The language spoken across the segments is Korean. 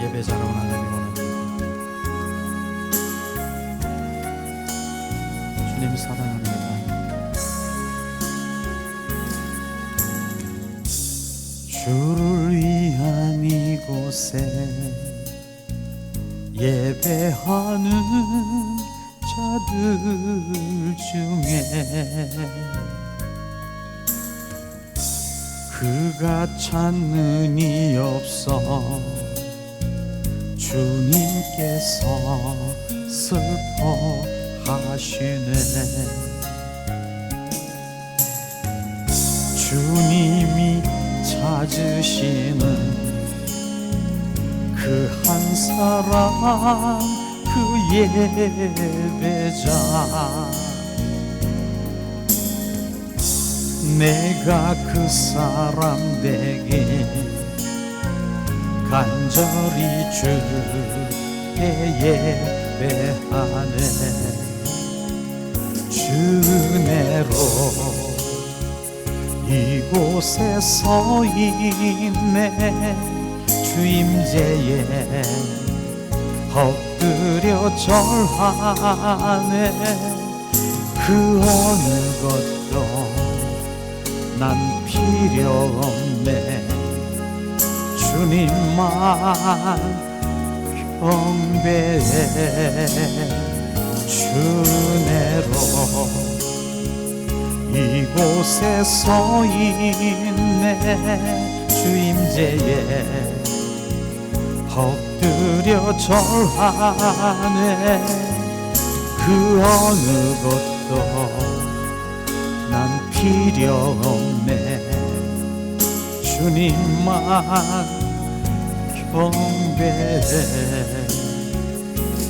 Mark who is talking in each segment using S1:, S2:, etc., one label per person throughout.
S1: 예배자라고 하나님 원합니다. 주님 사랑합니다. 주를 위한 이곳에 예배하는 자들 중에 그가 찾는 이 없어 주님께서 슬퍼하시네. 주님이 찾으시는 그 한 사람, 그 예배자, 내가 그 사람 되길 간절히 주께 예배하네. 주내로 이곳에 서 있네. 주임제에 엎드려 절하네. 그 어느 것도 난 필요 없네. 주님만 경배해. 주내로 이곳에 서 있네. 주임제에 엎드려 절하네. 그 어느 것도 난 필요 없네. 주님만 경배해.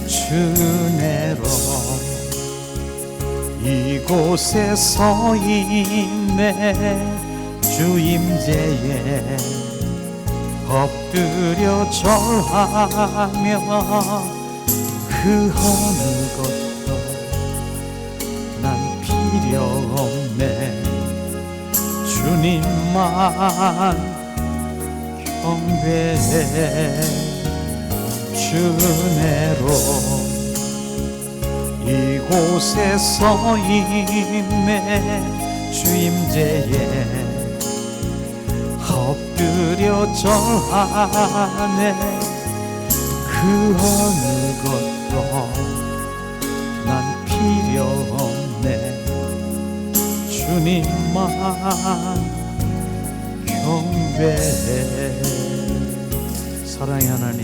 S1: 주내로 이곳에 서 있네. 주임제에 엎드려 절하며 그 어느 것도 난 필요 없네. 주님만 경배해. 주내로 이곳에 서 있네. 주임제에 엎드려 절하네. 그 어느 것도 난 필요 없네. 주님만 경배해. 사랑의 하나님,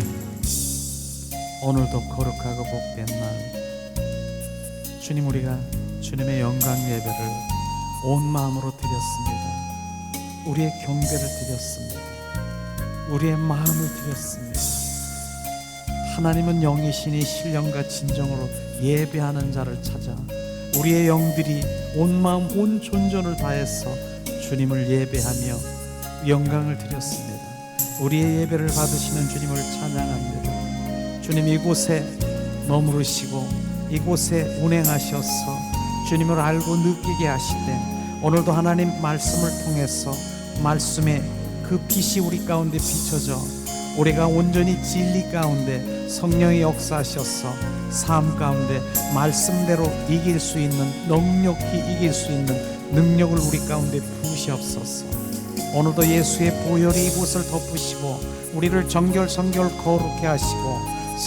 S1: 오늘도 거룩하고 복된 날, 주님, 우리가 주님의 영광 예배를 온 마음으로 드렸습니다. 우리의 경배를 드렸습니다. 우리의 마음을 드렸습니다. 하나님은 영이시니 신령과 진정으로 예배하는 자를 찾아 우리의 영들이 온 마음 온 존전을 다해서 주님을 예배하며 영광을 드렸습니다. 우리의 예배를 받으시는 주님을 찬양합니다. 주님, 이곳에 머무르시고 이곳에 운행하셔서 주님을 알고 느끼게 하시되, 오늘도 하나님 말씀을 통해서 말씀의 그 빛이 우리 가운데 비춰져 우리가 온전히 진리 가운데 성령이 역사하셔서 삶 가운데 말씀대로 이길 수 있는, 넉넉히 이길 수 있는 능력을 우리 가운데 부으시옵소서. 오늘도 예수의 보혈이 이곳을 덮으시고 우리를 정결성결 거룩해 하시고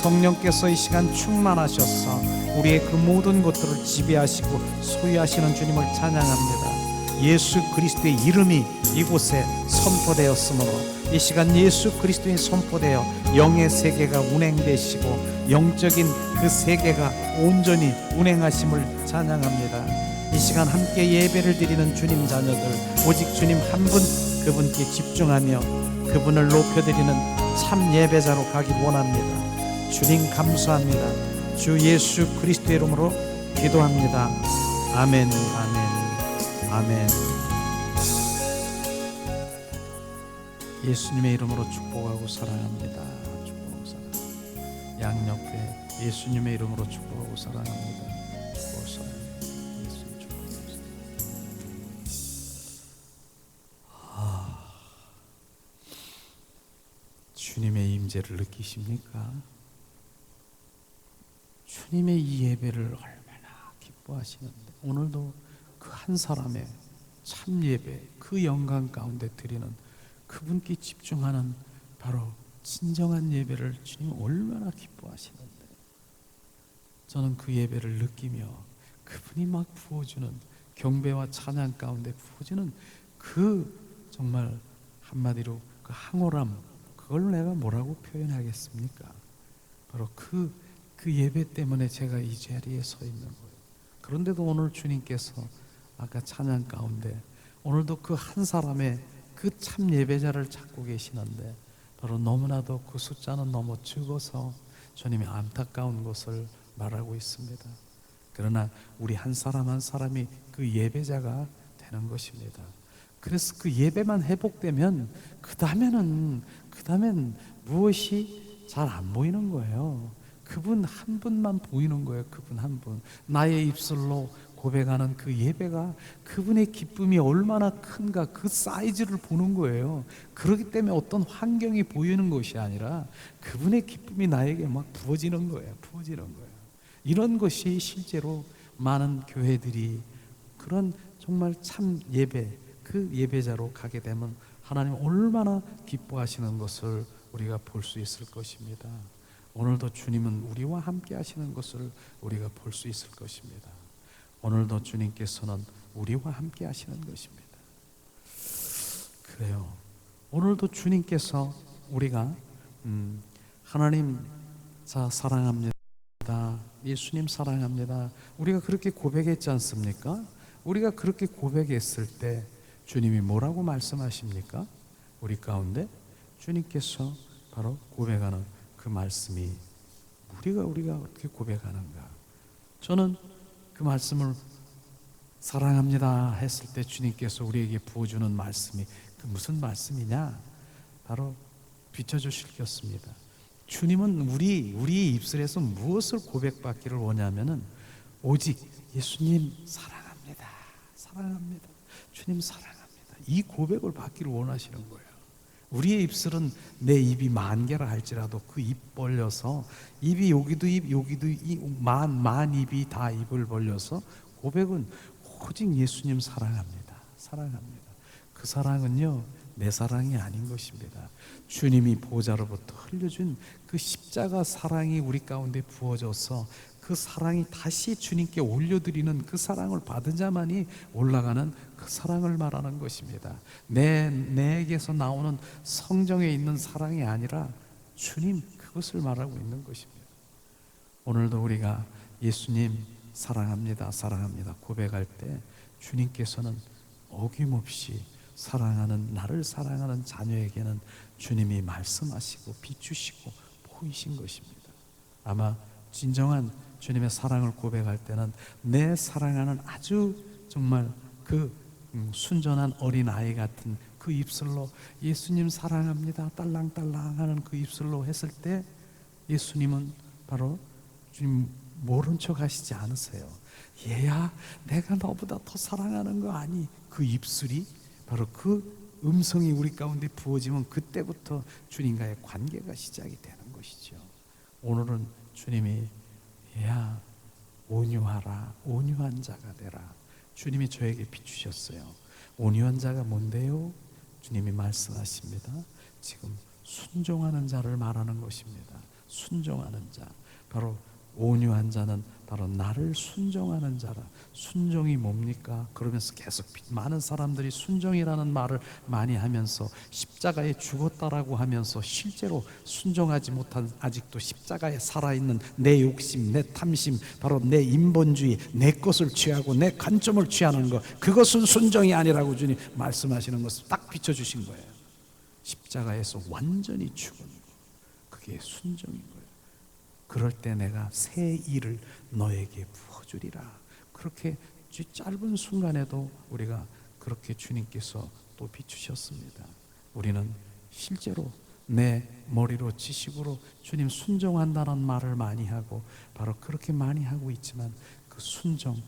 S1: 성령께서 이 시간 충만하셔서 우리의 그 모든 것들을 지배하시고 소유하시는 주님을 찬양합니다. 예수 그리스도의 이름이 이곳에 선포되었으므로 이 시간 예수 그리스도의 선포되어 영의 세계가 운행되시고 영적인 그 세계가 온전히 운행하심을 찬양합니다. 이 시간 함께 예배를 드리는 주님 자녀들, 오직 주님 한 분 그분께 집중하며 그분을 높여드리는 참 예배자로 가길 원합니다. 주님 감사합니다. 주 예수 그리스도의 이름으로 기도합니다. 아멘, 아멘, 아멘. 예수님의 이름으로 축복하고 사랑합니다. 축복하고 사랑합니다. 양옆에 예수님의 이름으로 축복하고 사랑합니다. 축복하고 사랑합니다. 예수님 축복합니다. 주님의 임재 문제를 느끼십니까? 주님의 이 예배를 얼마나 기뻐하시는데 오늘도 그 한 사람의 참 예배, 그 영광 가운데 드리는 그분께 집중하는 바로 진정한 예배를 주님 얼마나 기뻐하시는데 저는 그 예배를 느끼며 그분이 막 부어주는 경배와 찬양 가운데 부어주는 그 정말 한마디로 그 황홀함, 그걸 내가 뭐라고 표현하겠습니까? 바로 그 예배 때문에 제가 이 자리에 서 있는 거예요. 그런데도 오늘 주님께서 아까 찬양 가운데 오늘도 그 한 사람의 그 참 예배자를 찾고 계시는데 바로 너무나도 그 숫자는 너무 적어서 주님이 안타까운 것을 말하고 있습니다. 그러나 우리 한 사람 한 사람이 그 예배자가 되는 것입니다. 그래서 그 예배만 회복되면 그 다음엔 무엇이 잘 안 보이는 거예요. 그분 한 분만 보이는 거예요. 그분 한 분. 나의 입술로 고백하는 그 예배가 그분의 기쁨이 얼마나 큰가 그 사이즈를 보는 거예요. 그렇기 때문에 어떤 환경이 보이는 것이 아니라 그분의 기쁨이 나에게 막 부어지는 거예요. 부어지는 거예요. 이런 것이 실제로 많은 교회들이 그런 정말 참 예배, 그 예배자로 가게 되면 하나님 얼마나 기뻐하시는 것을 우리가 볼 수 있을 것입니다. 오늘도 주님은 우리와 함께 하시는 것을 우리가 볼 수 있을 것입니다. 오늘도 주님께서는 우리와 함께 하시는 것입니다. 그래요. 오늘도 주님께서 우리가 하나님 사랑합니다. 예수님 사랑합니다. 우리가 그렇게 고백했지 않습니까? 우리가 그렇게 고백했을 때 주님이 뭐라고 말씀하십니까? 우리 가운데 주님께서 바로 고백하는 그 말씀이 우리가 어떻게 고백하는가? 저는 그 말씀을 사랑합니다 했을 때 주님께서 우리에게 부어주는 말씀이 그 무슨 말씀이냐? 바로 비춰주실 것입니다. 주님은 우리 입술에서 무엇을 고백받기를 원하면은 오직 예수님 사랑합니다. 사랑합니다. 주님 사랑합니다. 이 고백을 받기를 원하시는 거예요. 우리의 입술은 내 입이 만 개라 할지라도 그 입 벌려서 입이 여기도 만 입이 다 입을 벌려서 고백은 오직 예수님 사랑합니다. 사랑합니다. 그 사랑은요 내 사랑이 아닌 것입니다. 주님이 보좌로부터 흘려준 그 십자가 사랑이 우리 가운데 부어져서 그 사랑이 다시 주님께 올려드리는 그 사랑을 받은 자만이 올라가는 그 사랑을 말하는 것입니다. 내에게서 나오는 성정에 있는 사랑이 아니라 주님 그것을 말하고 있는 것입니다. 오늘도 우리가 예수님 사랑합니다 사랑합니다 고백할 때 주님께서는 어김없이 나를 사랑하는 자녀에게는 주님이 말씀하시고 비추시고 보이신 것입니다. 아마 진정한 주님의 사랑을 고백할 때는 내 사랑하는 아주 정말 그 순전한 어린아이 같은 그 입술로 예수님 사랑합니다 딸랑딸랑 하는 그 입술로 했을 때 예수님은 바로 주님 모른 척 하시지 않으세요. 얘야 내가 너보다 더 사랑하는 거 아니? 그 입술이 바로 그 음성이 우리 가운데 부어지면 그때부터 주님과의 관계가 시작이 되는 것이죠. 오늘은 주님이 야 온유하라 온유한 자가 되라 주님이 저에게 비추셨어요. 온유한 자가 뭔데요? 주님이 말씀하십니다. 지금 순종하는 자를 말하는 것입니다. 순종하는 자 바로 온유한 자는 바로 나를 순종하는 자라. 순종이 뭡니까? 그러면서 계속 많은 사람들이 순종이라는 말을 많이 하면서 십자가에 죽었다라고 하면서 실제로 순종하지 못한 아직도 십자가에 살아있는 내 욕심, 내 탐심, 바로 내 인본주의, 내 것을 취하고 내 관점을 취하는 것, 그것은 순종이 아니라고 주님 말씀하시는 것을 딱 비춰주신 거예요. 십자가에서 완전히 죽은 것, 그게 순종인 거예요. 그럴 때 내가 새 일을 너에게 부어주리라. 그렇게 짧은 순간에도 우리가 그렇게 주님께서 또 비추셨습니다. 우리는 실제로 내 머리로 지식으로 주님 순종한다는 말을 많이 하고 바로 그렇게 많이 하고 있지만 그 순종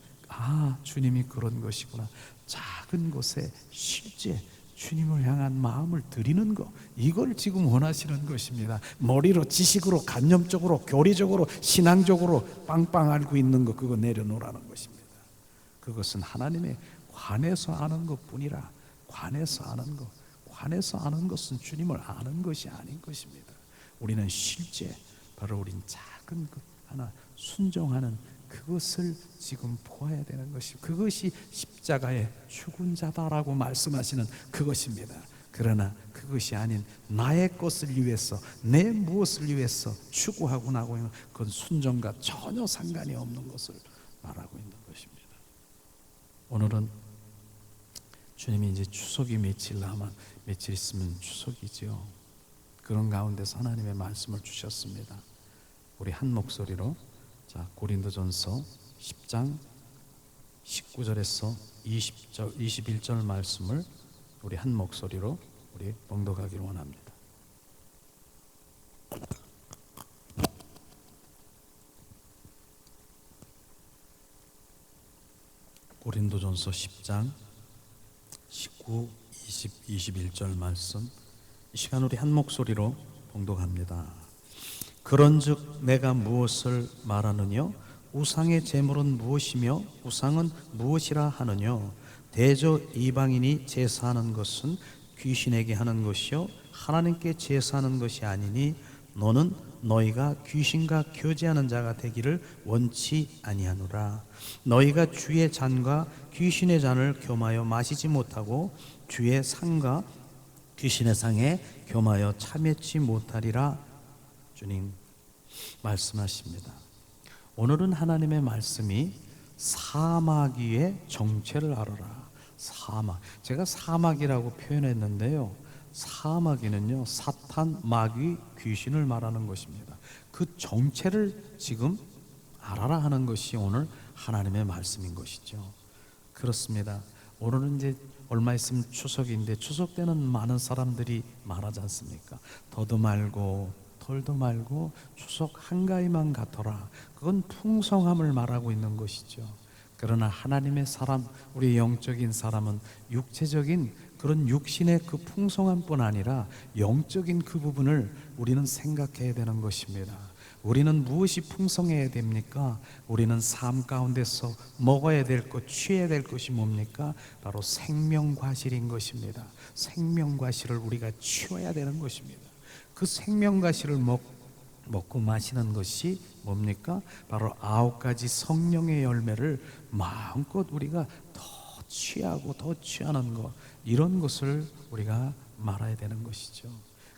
S1: 주님이 그런 것이구나. 작은 것에 실제 주님을 향한 마음을 드리는 것, 이걸 지금 원하시는 것입니다. 머리로 지식으로 관념적으로 교리적으로 신앙적으로 빵빵 알고 있는 것, 그거 내려놓으라는 것입니다. 그것은 하나님의 관에서 아는 것뿐이라. 관에서 아는 것, 관에서 아는 것은 주님을 아는 것이 아닌 것입니다. 우리는 실제 바로 우린 작은 것 하나 순종하는 그것을 지금 보아야 되는 것이, 그것이 십자가의 죽은 자다라고 말씀하시는 그것입니다. 그러나 그것이 아닌 나의 것을 위해서, 내 무엇을 위해서 추구하고 나고 있는 그건 순종과 전혀 상관이 없는 것을 말하고 있는 것입니다. 오늘은 주님이 이제 추석이 며칠 있으면 추석이죠. 그런 가운데서 하나님의 말씀을 주셨습니다. 우리 한 목소리로 자, 고린도전서 10장 19절에서 20절, 21절 말씀을 우리 한 목소리로 우리 봉독하기를 원합니다. 고린도전서 10장 19, 20, 21절 말씀, 이 시간 우리 한 목소리로 봉독합니다. 그런즉 내가 무엇을 말하느뇨? 우상의 제물은 무엇이며 우상은 무엇이라 하느뇨? 대저 이방인이 제사하는 것은 귀신에게 하는 것이요 하나님께 제사하는 것이 아니니 너는 너희가 귀신과 교제하는 자가 되기를 원치 아니하노라. 너희가 주의 잔과 귀신의 잔을 겸하여 마시지 못하고 주의 상과 귀신의 상에 겸하여 참여치 못하리라. 주님 말씀하십니다. 오늘은 하나님의 말씀이 사막 위의 정체를 알아라. 사막, 제가 사막이라고 표현했는데요, 사마귀는요 사탄, 마귀, 귀신을 말하는 것입니다. 그 정체를 지금 알아라 하는 것이 오늘 하나님의 말씀인 것이죠. 그렇습니다. 오늘은 이제 얼마 있으면 추석인데 추석 때는 많은 사람들이 말하지 않습니까? 더도 말고 덜도 말고 추석 한가위만 같더라. 그건 풍성함을 말하고 있는 것이죠. 그러나 하나님의 사람, 우리 영적인 사람은 육체적인 그런 육신의 그 풍성함뿐 아니라 영적인 그 부분을 우리는 생각해야 되는 것입니다. 우리는 무엇이 풍성해야 됩니까? 우리는 삶 가운데서 먹어야 될 것, 취해야 될 것이 뭡니까? 바로 생명과실인 것입니다. 생명과실을 우리가 취해야 되는 것입니다. 그 생명과실을 먹고 마시는 것이 뭡니까? 바로 9가지 성령의 열매를 마음껏 우리가 더 취하고 더 취하는 것, 이런 것을 우리가 말해야 되는 것이죠.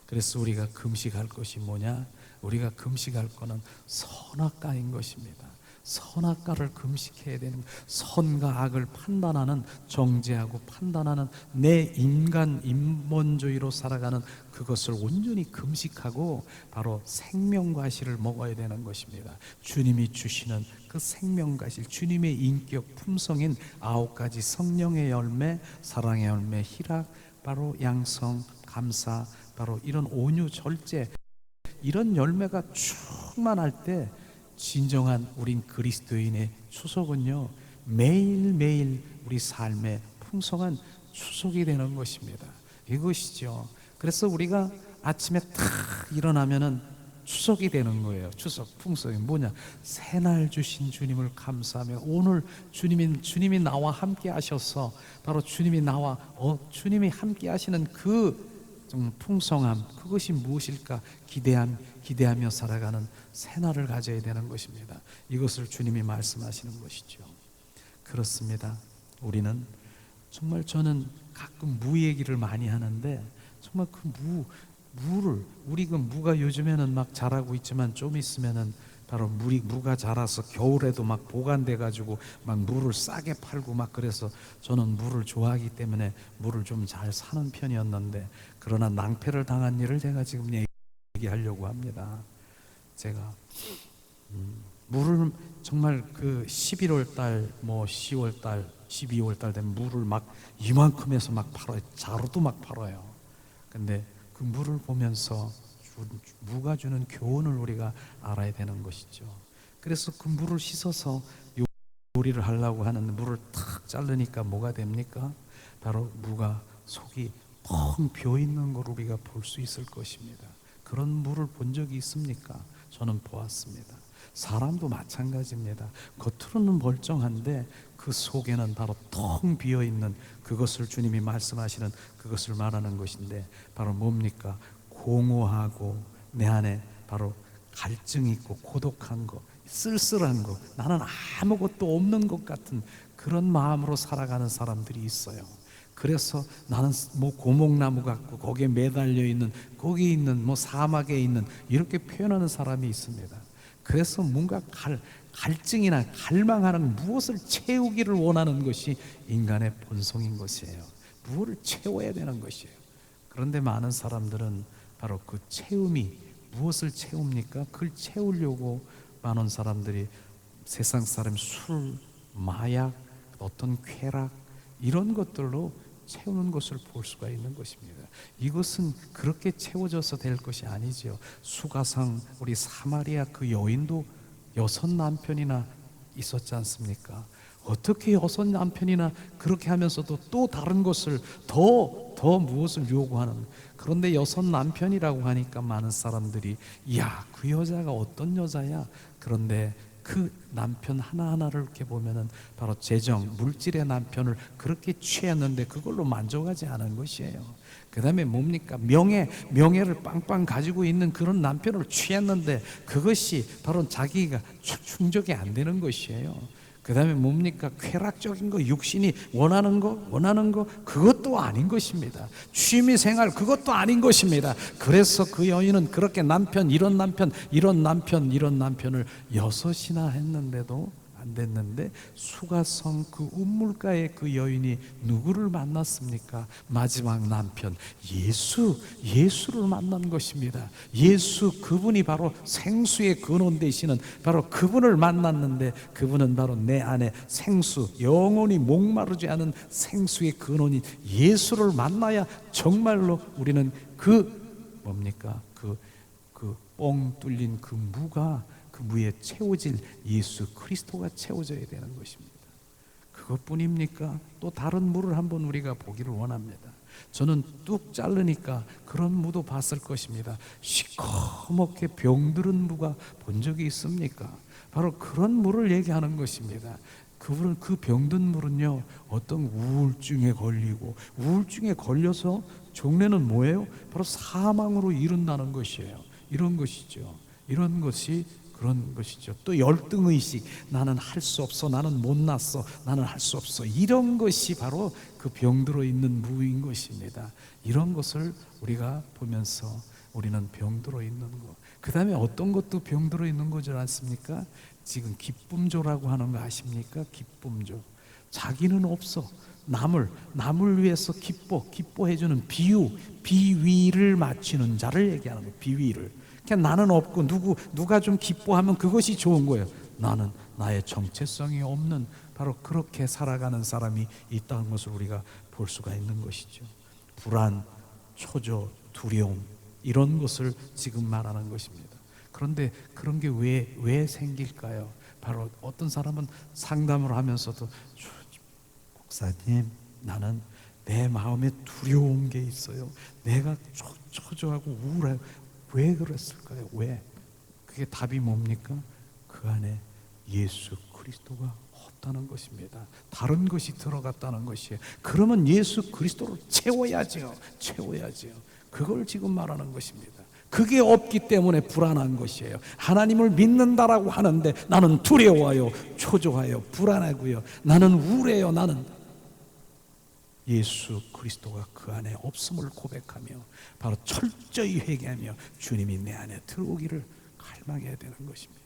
S1: 그래서 우리가 금식할 것이 뭐냐? 우리가 금식할 것은 선악과인 것입니다. 선악과를 금식해야 되는, 선과 악을 판단하는, 정죄하고 판단하는 내 인본주의로 살아가는 그것을 온전히 금식하고 바로 생명과실을 먹어야 되는 것입니다. 주님이 주시는 그 생명과실, 주님의 인격 품성인 9가지 성령의 열매, 사랑의 열매, 희락, 바로 양성, 감사, 바로 이런 온유, 절제, 이런 열매가 충만할 때 진정한 우린 그리스도인의 추석은요 매일매일 우리 삶의 풍성한 추석이 되는 것입니다. 이것이죠. 그래서 우리가 아침에 탁 일어나면은 추석이 되는 거예요. 추석 풍성이 뭐냐? 새날 주신 주님을 감사하며 오늘 주님이 나와 함께 하셔서 바로 주님이 주님이 함께 하시는 그 좀 풍성함, 그것이 무엇일까? 기대하며 살아가는 새날을 가져야 되는 것입니다. 이것을 주님이 말씀하시는 것이죠. 그렇습니다. 우리는 정말, 저는 가끔 무 얘기를 많이 하는데 정말 그 무를, 우리 그 무가 요즘에는 막 자라고 있지만 좀 있으면은 바로 무가 자라서 겨울에도 막 보관돼 가지고 막 무를 싸게 팔고 막, 그래서 저는 무를 좋아하기 때문에 무를 좀 잘 사는 편이었는데, 그러나 낭패를 당한 일을 제가 지금 얘기하려고 합니다. 제가 무를 정말 그 11월 달, 뭐 10월 달, 12월 달 되면 무를 막 이만큼 해서 막 팔아요. 자루도 막 팔아요. 근데 그 무를 보면서 무가 주는 교훈을 우리가 알아야 되는 것이죠. 그래서 그 무를 씻어서 요리를 하려고 하는데 무를 탁 자르니까 뭐가 됩니까? 바로 무가 속이 텅 비어 있는 걸 우리가 볼 수 있을 것입니다. 그런 물을 본 적이 있습니까? 저는 보았습니다. 사람도 마찬가지입니다. 겉으로는 멀쩡한데 그 속에는 바로 텅 비어 있는 그것을 주님이 말씀하시는 그것을 말하는 것인데 바로 뭡니까? 공허하고 내 안에 바로 갈증이 있고 고독한 거, 쓸쓸한 거, 나는 아무것도 없는 것 같은 그런 마음으로 살아가는 사람들이 있어요. 그래서 나는 뭐 고목나무 같고 거기에 매달려 있는, 거기 있는 뭐 사막에 있는, 이렇게 표현하는 사람이 있습니다. 그래서 뭔가 갈증이나 갈망하는 무엇을 채우기를 원하는 것이 인간의 본성인 것이에요. 무엇을 채워야 되는 것이에요. 그런데 많은 사람들은 바로 그 채움이 무엇을 채웁니까? 그걸 채우려고 많은 사람들이 세상 사람 술, 마약, 어떤 쾌락 이런 것들로 채우는 것을 볼 수가 있는 것입니다. 이것은 그렇게 채워져서 될 것이 아니지요. 수가성 우리 사마리아 그 여인도 6 남편이나 있었지 않습니까? 어떻게 6 남편이나 그렇게 하면서도 또 다른 것을 더 무엇을 요구하는. 그런데 6 남편이라고 하니까 많은 사람들이 야, 그 여자가 어떤 여자야? 그런데 그 남편 하나하나를 이렇게 보면은 바로 재정, 물질의 남편을 그렇게 취했는데 그걸로 만족하지 않은 것이에요. 그 다음에 뭡니까? 명예를 빵빵 가지고 있는 그런 남편을 취했는데 그것이 바로 자기가 충족이 안 되는 것이에요. 그 다음에 뭡니까? 쾌락적인 거, 육신이 원하는 거, 그것도 아닌 것입니다. 취미생활, 그것도 아닌 것입니다. 그래서 그 여인은 그렇게 이런 남편을 6이나 했는데도 안 됐는데 수가성 그 우물가에 그 여인이 누구를 만났습니까? 마지막 남편 예수를 만난 것입니다. 예수, 그분이 바로 생수의 근원 되시는 바로 그분을 만났는데 그분은 바로 내 안에 생수, 영원히 목마르지 않은 생수의 근원인 예수를 만나야 정말로 우리는 그 뭡니까? 그 뻥 뚫린 그 무에 채워질 예수 그리스도가 채워져야 되는 것입니다. 그것뿐입니까? 또 다른 무를 한번 우리가 보기를 원합니다. 저는 뚝 자르니까 그런 무도 봤을 것입니다. 시커멓게 병들은 무가 본 적이 있습니까? 바로 그런 무를 얘기하는 것입니다. 그 병든 물은요, 어떤 우울증에 걸려서 종래는 뭐예요? 바로 사망으로 이른다는 것이에요. 이런 것이죠. 이런 것이 그런 것이죠. 또 열등의식, 나는 할 수 없어, 나는 못났어, 나는 할 수 없어, 이런 것이 바로 그 병들어 있는 무인 것입니다. 이런 것을 우리가 보면서 우리는 병들어 있는 것. 그 다음에 어떤 것도 병들어 있는 거지 않습니까? 지금 기쁨조라고 하는 거 아십니까? 기쁨조. 자기는 없어. 남을 위해서 기뻐해주는 비위를 맞추는 자를 얘기하는 거예요. 비위를. 그냥 나는 없고 누가 좀 기뻐하면 그것이 좋은 거예요. 나는 나의 정체성이 없는 바로 그렇게 살아가는 사람이 있다는 것을 우리가 볼 수가 있는 것이죠. 불안, 초조, 두려움, 이런 것을 지금 말하는 것입니다. 그런데 그런 게 왜 생길까요? 바로 어떤 사람은 상담을 하면서도 목사님, 나는 내 마음에 두려운 게 있어요. 내가 초조하고 우울해요. 왜 그랬을까요? 왜? 그게 답이 뭡니까? 그 안에 예수 그리스도가 없다는 것입니다. 다른 것이 들어갔다는 것이에요. 그러면 예수 그리스도를 채워야죠. 그걸 지금 말하는 것입니다. 그게 없기 때문에 불안한 것이에요. 하나님을 믿는다라고 하는데 나는 두려워요, 초조해요, 불안하고요, 나는 우울해요. 나는 예수 그리스도가 그 안에 없음을 고백하며 바로 철저히 회개하며 주님이 내 안에 들어오기를 갈망해야 되는 것입니다.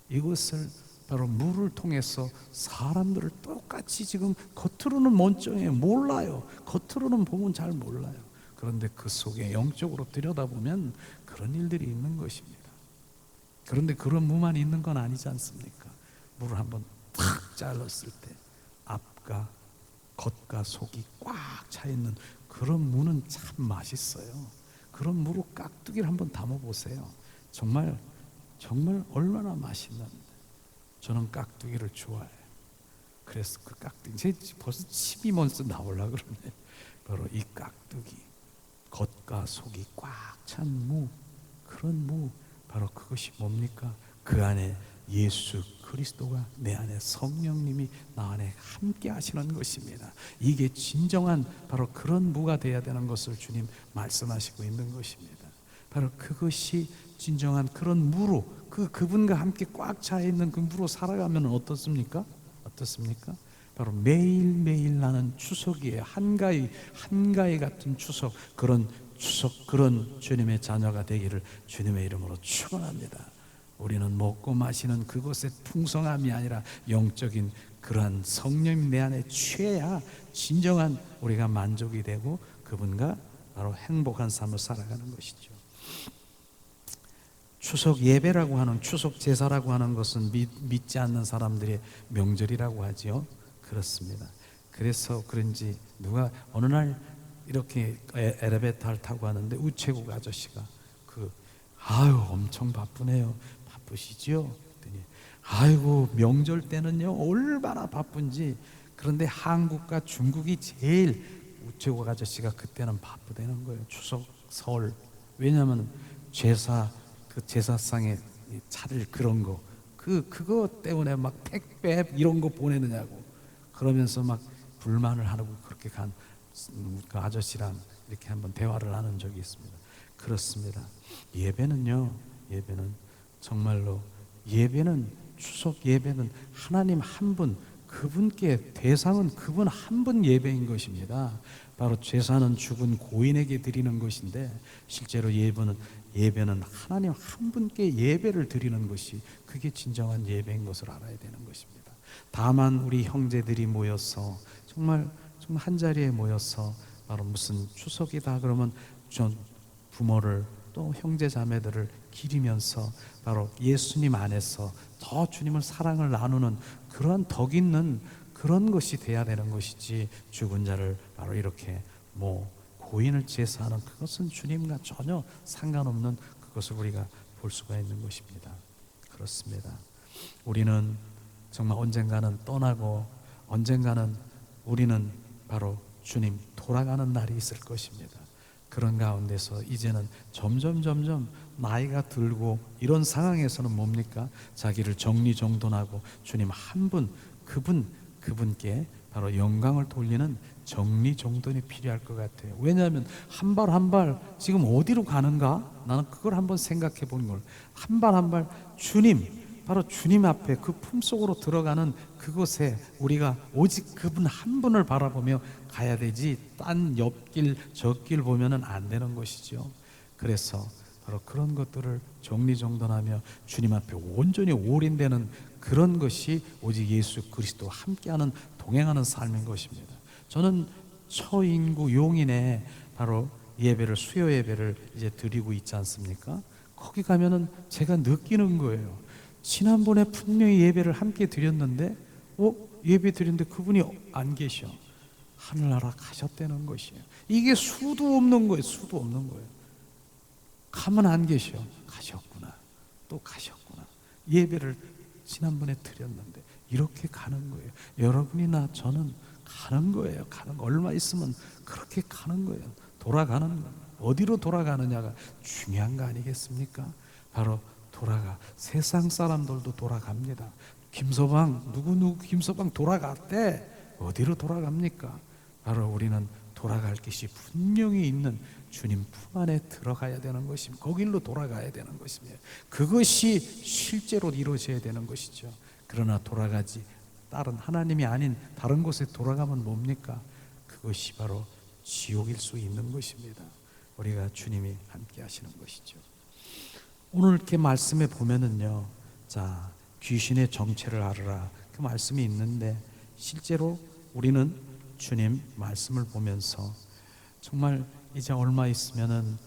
S1: 이것을 바로 물을 통해서 사람들을 똑같이 지금 겉으로는 멀쩡해 몰라요. 겉으로는 보면 잘 몰라요. 그런데 그 속에 영적으로 들여다보면 그런 일들이 있는 것입니다. 그런데 그런 무만 있는 건 아니지 않습니까? 물을 한번 탁 잘랐을 때 앞과 겉과 속이 꽉 차 있는 그런 무는 참 맛있어요. 그런 무로 깍두기를 한번 담아 보세요. 정말 얼마나 맛있는데. 저는 깍두기를 좋아해요. 그래서 그 깍두기, 제 벌써 침이 먼저 나오려고 그러네. 바로 이 깍두기. 겉과 속이 꽉 찬 무, 그런 무, 바로 그것이 뭡니까? 그 안에 예수 그리스도가, 내 안에 성령님이 나 안에 함께 하시는 것입니다. 이게 진정한 바로 그런 무가 되어야 되는 것을 주님 말씀하시고 있는 것입니다. 바로 그것이 진정한 그런 무로, 그분과 함께 꽉 차 있는 그 무로 살아가면 어떻습니까? 어떻습니까? 바로 매일매일 나는 추석이에요. 한가위 같은 추석, 그런 추석, 그런 주님의 자녀가 되기를 주님의 이름으로 축원합니다. 우리는 먹고 마시는 그것의 풍성함이 아니라 영적인 그러한 성령이 내 안에 취해야 진정한 우리가 만족이 되고 그분과 바로 행복한 삶을 살아가는 것이죠. 추석 예배라고 하는, 추석 제사라고 하는 것은 믿지 않는 사람들의 명절이라고 하지요. 그렇습니다. 그래서 그런지 누가 어느 날 이렇게 엘리베이터를 타고 하는데 우체국 아저씨가 아유 엄청 바쁘네요. 바쁘시지요? 그랬더니 아이고 명절 때는요 얼마나 바쁜지. 그런데 한국과 중국이 제일 우체국 아저씨가 그때는 바쁘다는 거예요. 추석, 설. 왜냐하면 제사상에 차릴 그런 거, 그거 때문에 막 택배 이런 거 보내느냐고 그러면서 막 불만을 하고 그렇게 간 그 아저씨랑 이렇게 한번 대화를 나눈 적이 있습니다. 그렇습니다. 예배는요, 예배는 정말로, 예배는, 추석 예배는 하나님 한 분, 그분께 대상은 그분 한 분 예배인 것입니다. 바로 제사는 죽은 고인에게 드리는 것인데 실제로 예배는 하나님 한 분께 예배를 드리는 것이, 그게 진정한 예배인 것을 알아야 되는 것입니다. 다만 우리 형제들이 모여서 정말 한 자리에 모여서 바로 무슨 추석이다 그러면 전 부모를 또 형제 자매들을 기리면서 바로 예수님 안에서 더 주님을 사랑을 나누는 그런 덕 있는 그런 것이 돼야 되는 것이지, 죽은 자를 바로 이렇게 고인을 제사하는 그것은 주님과 전혀 상관없는 그것을 우리가 볼 수가 있는 것입니다. 그렇습니다. 우리는 정말 언젠가는 떠나고 언젠가는 우리는 바로 주님 돌아가는 날이 있을 것입니다. 그런 가운데서 이제는 점점 나이가 들고 이런 상황에서는 뭡니까? 자기를 정리정돈하고 주님 한 분, 그분께 바로 영광을 돌리는 정리정돈이 필요할 것 같아요. 왜냐하면 한 발 한 발 지금 어디로 가는가? 나는 그걸 한번 생각해 보는 걸. 한 발 한 발 주님, 바로 주님 앞에 그 품속으로 들어가는 그곳에 우리가 오직 그분 한 분을 바라보며 가야 되지, 딴 옆길 저길 보면은 안 되는 것이죠. 그래서 바로 그런 것들을 정리정돈하며 주님 앞에 온전히 올인되는 그런 것이 오직 예수 그리스도와 함께하는, 동행하는 삶인 것입니다. 저는 처인구 용인에 바로 수요 예배를 이제 드리고 있지 않습니까? 거기 가면은 제가 느끼는 거예요. 지난번에 분명히 예배를 함께 드렸는데 예배 드렸는데 그분이 안 계셔. 하늘나라 가셨다는 것이에요. 이게 수도 없는 거예요. 수도 없는 거예요. 가면 안 계셔. 가셨구나. 또 가셨구나. 예배를 지난번에 드렸는데 이렇게 가는 거예요. 여러분이나 저는 가는 거예요. 가는 거. 얼마 있으면 그렇게 가는 거예요. 돌아가는 거예요. 어디로 돌아가느냐가 중요한 거 아니겠습니까? 바로 세상 사람들도 돌아갑니다. 김서방, 누구 김서방 돌아갔대. 어디로 돌아갑니까? 바로 우리는 돌아갈 것이 분명히 있는 주님 품 안에 들어가야 되는 것입니다. 거길로 돌아가야 되는 것입니다. 그것이 실제로 이루어져야 되는 것이죠. 그러나 돌아가지 다른 하나님이 아닌 다른 곳에 돌아가면 뭡니까? 그것이 바로 지옥일 수 있는 것입니다. 우리가 주님이 함께 하시는 것이죠. 오늘 이렇게 말씀에 보면은요, 자, 귀신의 정체를 알아라, 그 말씀이 있는데 실제로 우리는 주님 말씀을 보면서 정말 이제 얼마 있으면은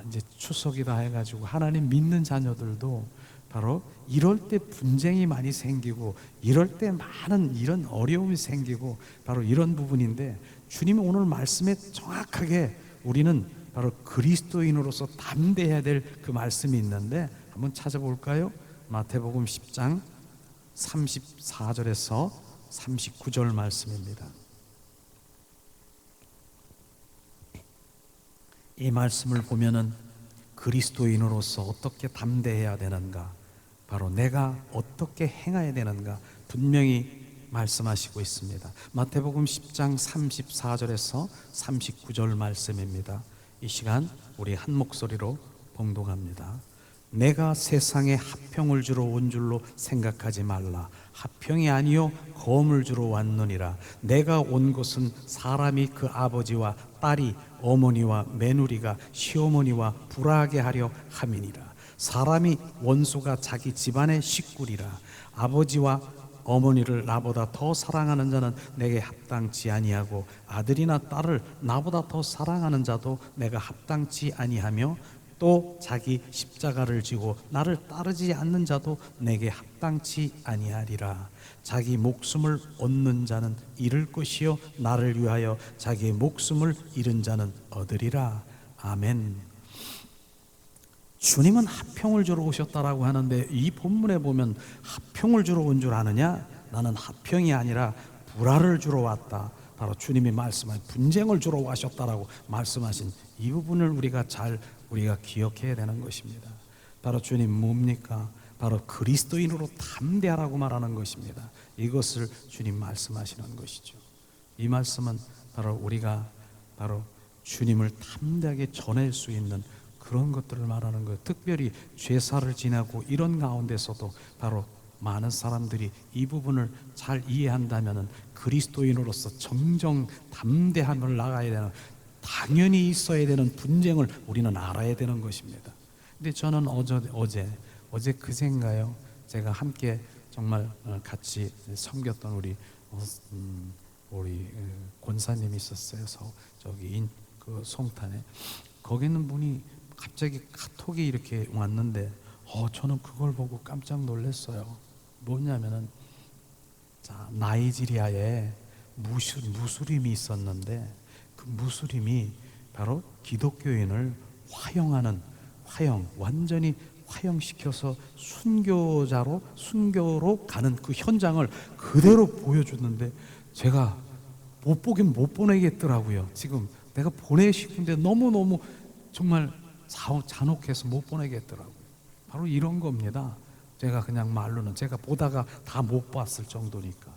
S1: 이제 추석이다 해가지고 하나님 믿는 자녀들도 바로 이럴 때 분쟁이 많이 생기고 이럴 때 많은 이런 어려움이 생기고 바로 이런 부분인데, 주님이 오늘 말씀에 정확하게 우리는 바로 그리스도인으로서 담대해야 될 그 말씀이 있는데 한번 찾아볼까요? 마태복음 10장 34절에서 39절 말씀입니다. 이 말씀을 보면은 그리스도인으로서 어떻게 담대해야 되는가, 바로 내가 어떻게 행해야 되는가 분명히 말씀하시고 있습니다. 마태복음 10장 34절에서 39절 말씀입니다. 이 시간 우리 한 목소리로 봉독합니다. 내가 세상에 화평을 주러 온 줄로 생각하지 말라. 화평이 아니요 검을 주러 왔느니라. 내가 온 것은 사람이 그 아버지와 딸이 어머니와 며느리가 시어머니와 불화하게 하려 함이니라. 사람이 원수가 자기 집안의 식구리라. 아버지와 어머니를 나보다 더 사랑하는 자는 내게 합당치 아니하고 아들이나 딸을 나보다 더 사랑하는 자도 내가 합당치 아니하며 또 자기 십자가를 지고 나를 따르지 않는 자도 내게 합당치 아니하리라. 자기 목숨을 얻는 자는 잃을 것이요 나를 위하여 자기의 목숨을 잃은 자는 얻으리라. 아멘. 주님은 화평을 주러 오셨다라고 하는데 이 본문에 보면 화평을 주러 온 줄 아느냐? 나는 화평이 아니라 불화를 주러 왔다. 바로 주님이 말씀하신 분쟁을 주러 오셨다라고 말씀하신 이 부분을 우리가 기억해야 되는 것입니다. 바로 주님 뭡니까? 바로 그리스도인으로 담대하라고 말하는 것입니다. 이것을 주님 말씀하시는 것이죠. 이 말씀은 바로 우리가 바로 주님을 담대하게 전할 수 있는 그런 것들을 말하는 거예요. 특별히 죄사를 지나고 이런 가운데서도 바로 많은 사람들이 이 부분을 잘 이해한다면 그리스도인으로서 정정 담대함을 나가야 되는, 당연히 있어야 되는 분쟁을 우리는 알아야 되는 것입니다. 근데 저는 어제 그제인가요? 제가 함께 정말 같이 섬겼던 우리 권사님이 있었어요. 저기 그 송탄에. 거기 있는 분이 갑자기 카톡이 이렇게 왔는데 저는 그걸 보고 깜짝 놀랐어요. 뭐냐면은 나이지리아에 무슬림이 있었는데 그 무슬림이 바로 기독교인을 완전히 화형시켜서 순교로 가는 그 현장을 그대로 보여줬는데 제가 못 보내겠더라고요. 지금 내가 보내고 싶은데 너무너무 정말 잔혹해서 못 보내겠더라고요. 바로 이런 겁니다. 제가 그냥 말로는 제가 보다가 다 못 봤을 정도니까.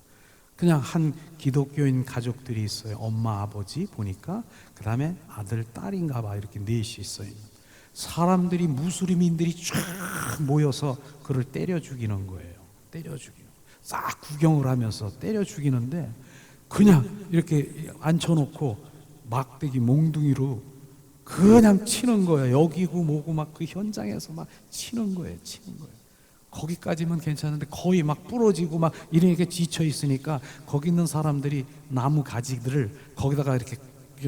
S1: 그냥 한 기독교인 가족들이 있어요. 엄마, 아버지 보니까. 그 다음에 아들, 딸인가 봐. 이렇게 넷이 있어요. 사람들이 무슬림인들이 쫙 모여서 그를 때려 죽이는 거예요. 싹 구경을 하면서 때려 죽이는데 그냥 이렇게 앉혀놓고 막대기 몽둥이로 그냥 치는 거예요. 여기고 뭐고 막 그 현장에서 막 치는 거예요. 거기까지만 괜찮은데 거의 막 부러지고 막 이렇게 지쳐 있으니까 거기 있는 사람들이 나무 가지들을 거기다가 이렇게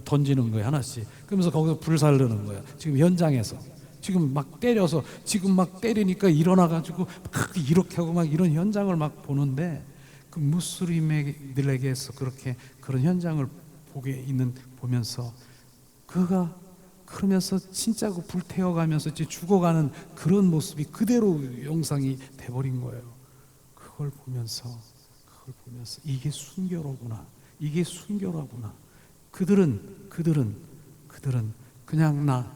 S1: 던지는 거예요. 하나씩. 그러면서 거기서 불살르는 거예요. 지금 현장에서. 지금 막 때려서 지금 막 때리니까 일어나가지고 막 이렇게 하고 막 이런 현장을 막 보는데 그 무슬림들에게서 그렇게 그런 현장을 보면서 그러면서 진짜 그 불태워가면서 이제 죽어가는 그런 모습이 그대로 영상이 돼버린 거예요. 그걸 보면서 이게 순교로구나. 그들은 그냥 나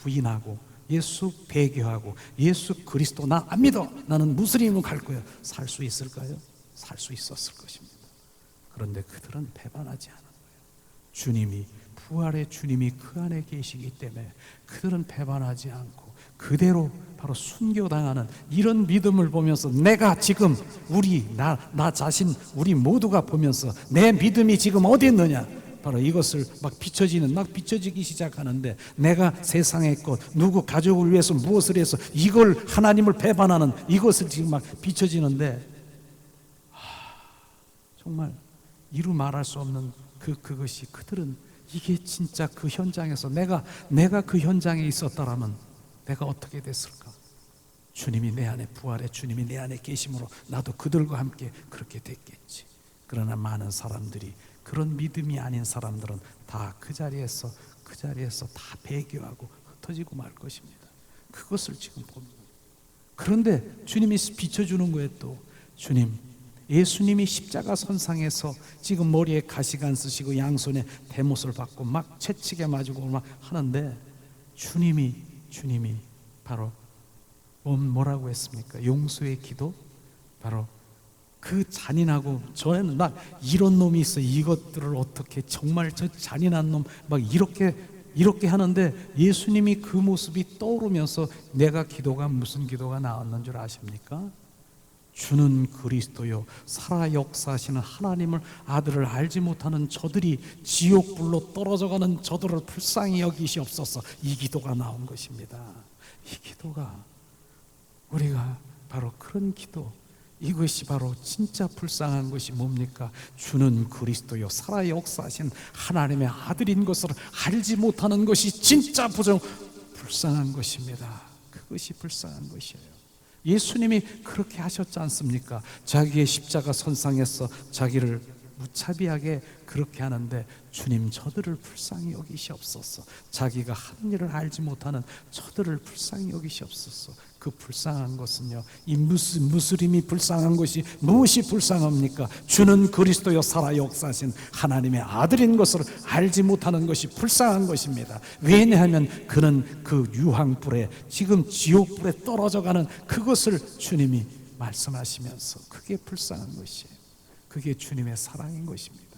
S1: 부인하고 예수 배교하고 예수 그리스도 나 안 믿어. 나는 무슬림으로 갈 거야. 살 수 있을까요? 살 수 있었을 것입니다. 그런데 그들은 배반하지 않은 거예요. 부활의 주님이 그 안에 계시기 때문에 그들은 배반하지 않고 그대로 바로 순교당하는 이런 믿음을 보면서 내가 지금 나 자신 우리 모두가 보면서 내 믿음이 지금 어디 있느냐, 바로 이것을 막 비춰지기 시작하는데 내가 세상의 것 누구 가족을 위해서 무엇을 해서 이걸 하나님을 배반하는 이것을 지금 막 비춰지는데 정말 이루 말할 수 없는 그것이 그들은 이게 진짜 그 현장에서 내가 그 현장에 있었다라면 내가 어떻게 됐을까? 주님이 내 안에 부활해 주님이 내 안에 계심으로 나도 그들과 함께 그렇게 됐겠지. 그러나 많은 사람들이 그런 믿음이 아닌 사람들은 다 그 자리에서 다 배교하고 흩어지고 말 것입니다. 그것을 지금 봅니다. 그런데 주님이 비춰주는 거예요. 또 주님 예수님이 십자가 선상에서 지금 머리에 가시관 쓰시고 양손에 대못을 받고 막 채찍에 맞고 막 하는데 주님이 바로 뭐라고 했습니까? 용서의 기도? 바로 그 잔인하고, 저는 막 이런 놈이 있어, 이것들을 어떻게, 정말 저 잔인한 놈 막 이렇게 하는데 예수님이 그 모습이 떠오르면서 내가 기도가 무슨 기도가 나왔는 줄 아십니까? 주는 그리스도요 살아 역사하시는 하나님을 아들을 알지 못하는 저들이 지옥불로 떨어져가는 저들을 불쌍히 여기시옵소서. 이 기도가 나온 것입니다. 이 기도가 우리가 바로 그런 기도, 이것이 바로 진짜 불쌍한 것이 뭡니까? 주는 그리스도요 살아 역사하신 하나님의 아들인 것을 알지 못하는 것이 진짜 불쌍한 것입니다. 그것이 불쌍한 것이에요. 예수님이 그렇게 하셨지 않습니까? 자기의 십자가 선상에서 자기를 무차비하게 그렇게 하는데 주님 저들을 불쌍히 여기시옵소서. 자기가 하는 일을 알지 못하는 저들을 불쌍히 여기시옵소서. 그 불쌍한 것은요, 이 무슬림이 불쌍한 것이 무엇이 불쌍합니까? 주는 그리스도여 살아 역사하신 하나님의 아들인 것을 알지 못하는 것이 불쌍한 것입니다. 왜냐하면 그는 그 유황불에, 지금 지옥불에 떨어져가는 그것을 주님이 말씀하시면서 그게 불쌍한 것이에요. 그게 주님의 사랑인 것입니다.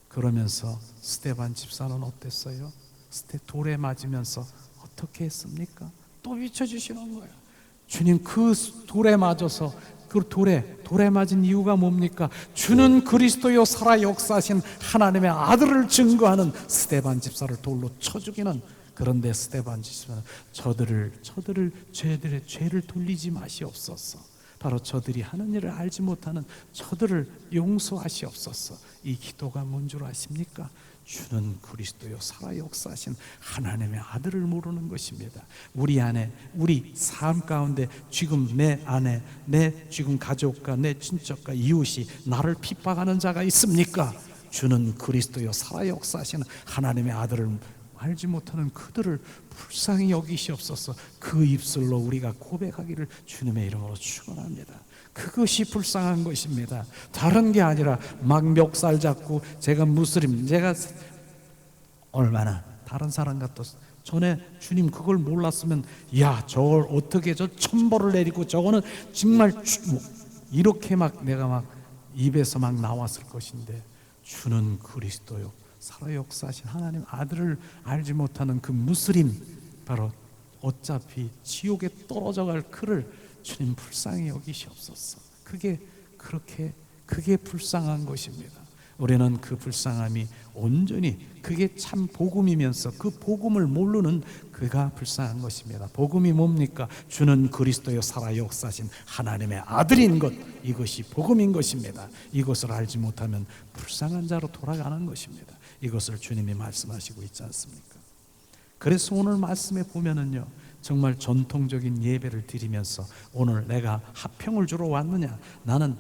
S1: 그러면서 스데반 집사는 어땠어요? 돌에 맞으면서 어떻게 했습니까? 또 비춰주시는 거예요. 주님 그 돌에 맞아서, 그 돌에 맞은 이유가 뭡니까? 주는 그리스도요 살아 역사하신 하나님의 아들을 증거하는 스데반 집사를 돌로 쳐 죽이는, 그런데 스데반 집사는 저들의 죄를 돌리지 마시옵소서. 바로 저들이 하는 일을 알지 못하는 저들을 용서하시옵소서. 이 기도가 뭔 줄 아십니까? 주는 그리스도요 살아 역사하신 하나님의 아들을 모르는 것입니다. 우리 안에, 우리 삶 가운데 지금 내 안에 내 지금 가족과 내 친척과 이웃이 나를 핍박하는 자가 있습니까? 주는 그리스도요 살아 역사하신 하나님의 아들을 알지 못하는 그들을 불쌍히 여기시옵소서. 그 입술로 우리가 고백하기를 주님의 이름으로 축원합니다. 그것이 불쌍한 것입니다. 다른 게 아니라 막 멱살 잡고 제가 얼마나 다른 사람 같았어. 전에 주님 그걸 몰랐으면 야 저걸 어떻게 저 천벌을 내리고 저거는 정말 이렇게 막 내가 막 입에서 막 나왔을 것인데, 주는 그리스도요 살아 역사하신 하나님 아들을 알지 못하는 그 무슬림, 바로 어차피 지옥에 떨어져 갈 그를 주님 불쌍히 여기시옵소서. 그게 불쌍한 것입니다. 우리는 그 불쌍함이 온전히 그게 참 복음이면서 그 복음을 모르는 그가 불쌍한 것입니다. 복음이 뭡니까? 주는 그리스도여 살아 역사하신 하나님의 아들인 것, 이것이 복음인 것입니다. 이것을 알지 못하면 불쌍한 자로 돌아가는 것입니다. 이것을 주님이 말씀하시고 있지 않습니까? 그래서 오늘 말씀에 보면은요, 정말 전통적인 예배를 드리면서 오늘 내가 화평을 주러 왔느냐, 나는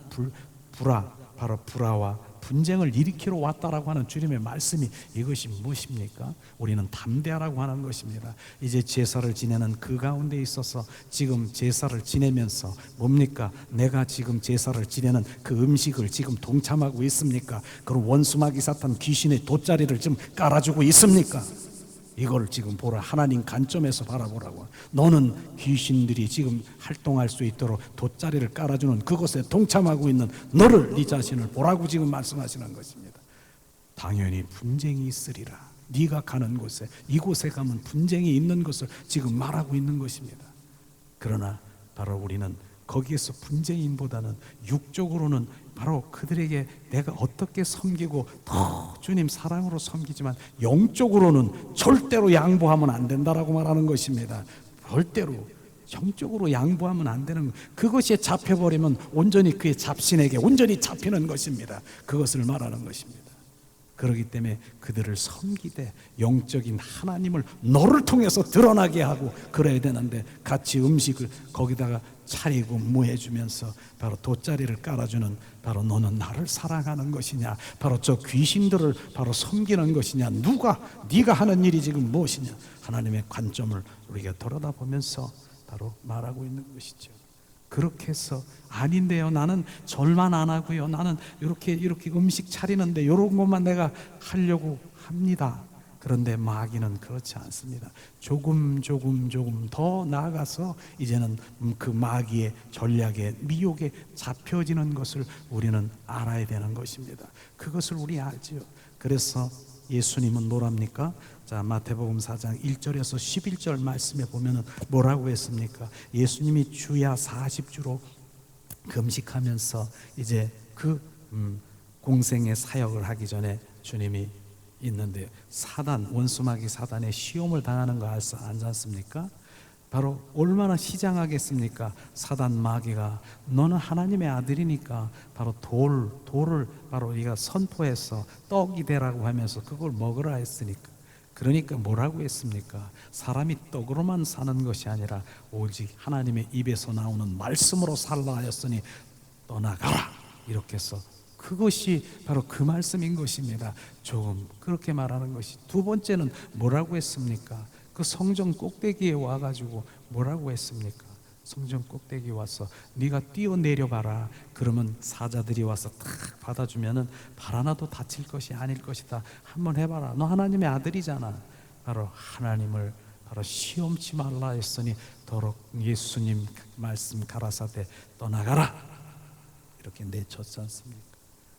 S1: 바로 불화와 분쟁을 일으키러 왔다라고 하는 주님의 말씀이 이것이 무엇입니까? 우리는 담대하라고 하는 것입니다. 이제 제사를 지내는 그 가운데 있어서 지금 제사를 지내면서 뭡니까? 내가 지금 제사를 지내는 그 음식을 지금 동참하고 있습니까? 그럼 원수마귀 사탄 귀신의 돗자리를 좀 깔아주고 있습니까? 이걸 지금 보라. 하나님 관점에서 바라보라고. 너는 귀신들이 지금 활동할 수 있도록 돗자리를 깔아주는 그것에 동참하고 있는 너를, 네 자신을 보라고 지금 말씀하시는 것입니다. 당연히 분쟁이 있으리라. 네가 가는 곳에, 이곳에 가면 분쟁이 있는 것을 지금 말하고 있는 것입니다. 그러나 바로 우리는 거기에서 분쟁인보다는 육적으로는 바로 그들에게 내가 어떻게 섬기고 더 주님 사랑으로 섬기지만 영적으로는 절대로 양보하면 안 된다라고 말하는 것입니다. 절대로 영적으로 양보하면 안 되는 것, 그것이 잡혀버리면 온전히 그의 잡신에게 온전히 잡히는 것입니다. 그것을 말하는 것입니다. 그렇기 때문에 그들을 섬기되 영적인 하나님을 너를 통해서 드러나게 하고 그래야 되는데, 같이 음식을 거기다가 차리고 무해주면서 바로 돗자리를 깔아주는, 바로 너는 나를 사랑하는 것이냐, 바로 저 귀신들을 바로 섬기는 것이냐, 네가 하는 일이 지금 무엇이냐, 하나님의 관점을 우리가 돌아다보면서 바로 말하고 있는 것이죠. 그렇게 해서 아닌데요, 나는 절만 안 하고요, 나는 이렇게 음식 차리는데 이런 것만 내가 하려고 합니다. 그런데 마귀는 그렇지 않습니다. 조금 더 나아가서 이제는 그 마귀의 전략에, 미혹에 잡혀지는 것을 우리는 알아야 되는 것입니다. 그것을 우리 알지요. 그래서 예수님은 뭐랍니까? 자, 마태복음 4장 1절에서 11절 말씀에 보면은 뭐라고 했습니까? 예수님이 주야 40주로 금식하면서 이제 그 공생의 사역을 하기 전에 주님이 있는데, 사단, 원수마귀 사단의 시험을 당하는 거 알지 않습니까? 바로 얼마나 시장하겠습니까? 사단 마귀가 너는 하나님의 아들이니까 바로 돌을 바로 네가 선포해서 떡이 되라고 하면서 그걸 먹으라 했으니까, 그러니까 뭐라고 했습니까? 사람이 떡으로만 사는 것이 아니라 오직 하나님의 입에서 나오는 말씀으로 살라 하였으니 떠나가라, 이렇게 해서 그것이 바로 그 말씀인 것입니다. 조금 그렇게 말하는 것이. 두 번째는 뭐라고 했습니까? 그 성전 꼭대기에 와가지고 뭐라고 했습니까? 성전 꼭대기 와서 네가 뛰어내려봐라. 그러면 사자들이 와서 탁 받아주면은 발 하나도 다칠 것이 아닐 것이다. 한번 해봐라. 너 하나님의 아들이잖아. 바로 하나님을 바로 시험치 말라 했으니 더러 예수님 말씀 가라사대 떠나가라, 이렇게 내쳤지 않습니까?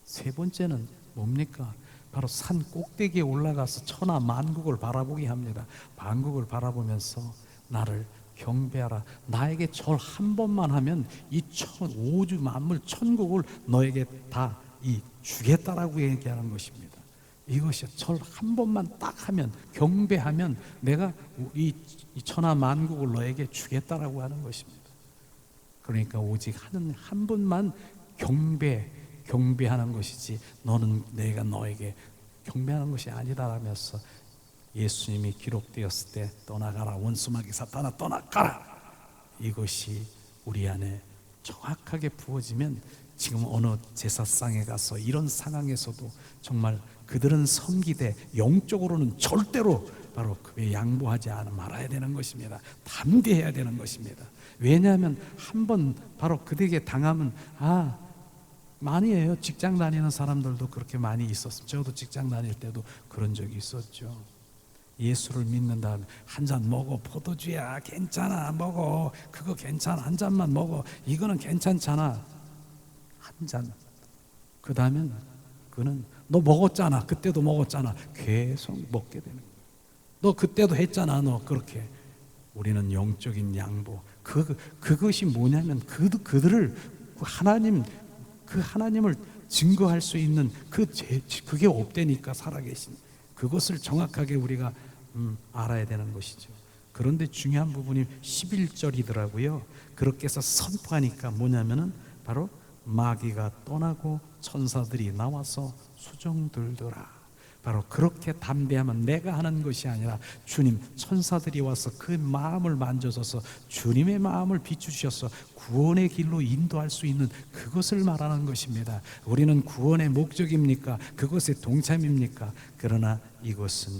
S1: 세 번째는 뭡니까? 바로 산 꼭대기에 올라가서 천하 만국을 바라보게 합니다. 만국을 바라보면서 나를 경배하라. 나에게 절 한 번만 하면 이 우주 만물 천국을 너에게 다 주겠다라고 얘기하는 것입니다. 이것이 절 한 번만 딱 하면, 경배하면 내가 이 천하 만국을 너에게 주겠다라고 하는 것입니다. 그러니까 오직 한 분만 경배하는 것이지 너는 내가 너에게 경배하는 것이 아니다라면서 예수님이 기록되었을 때 떠나가라, 원수마귀 사탄아 떠나가라, 이것이 우리 안에 정확하게 부어지면 지금 어느 제사상에 가서 이런 상황에서도 정말 그들은 섬기되 영적으로는 절대로 바로 그에 양보하지 말아야 되는 것입니다. 담대해야 되는 것입니다. 왜냐하면 한번 바로 그들에게 당하면 많이 해요. 직장 다니는 사람들도 그렇게 많이 있었어요. 저도 직장 다닐 때도 그런 적이 있었죠. 예수를 믿는 다음에 한 잔 먹어, 포도주야 괜찮아, 먹어, 그거 괜찮아, 한 잔만 먹어, 이거는 괜찮잖아, 한 잔. 그 다음엔 그는 너 먹었잖아, 그때도 먹었잖아, 계속 먹게 되는 거예요. 너 그때도 했잖아, 너 그렇게. 우리는 영적인 양보, 그것이 뭐냐면 그들을 하나님을 증거할 수 있는 그게 없다니까. 살아계신 그것을 정확하게 우리가 알아야 되는 것이죠. 그런데 중요한 부분이 11절이더라고요. 그렇게 해서 선포하니까 뭐냐면은 바로 마귀가 떠나고 천사들이 나와서 수종들더라. 바로 그렇게 담대하면 내가 하는 것이 아니라 주님, 천사들이 와서 그 마음을 만져서서 주님의 마음을 비추셔서 구원의 길로 인도할 수 있는 그것을 말하는 것입니다. 우리는 구원의 목적입니까? 그것에 동참입니까? 그러나 이것은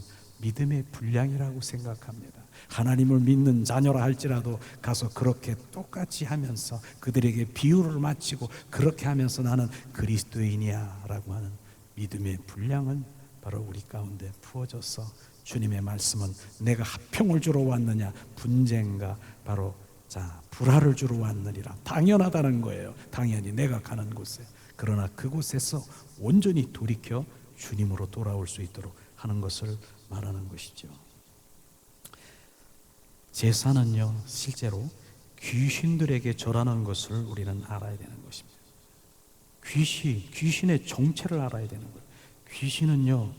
S1: 믿음의 분량이라고 생각합니다. 하나님을 믿는 자녀라 할지라도 가서 그렇게 똑같이 하면서 그들에게 비유를 마치고 그렇게 하면서 나는 그리스도인이야 라고 하는 믿음의 분량은 바로 우리 가운데 부어져서 주님의 말씀은 내가 화평을 주러 왔느냐 분쟁과 바로 불화를 주러 왔느니라. 당연하다는 거예요. 당연히 내가 가는 곳에. 그러나 그곳에서 온전히 돌이켜 주님으로 돌아올 수 있도록 하는 것을 말하는 것이죠. 제사는요, 실제로 귀신들에게 절하는 것을 우리는 알아야 되는 것입니다. 귀신의 정체를 알아야 되는 거예요. 귀신은요,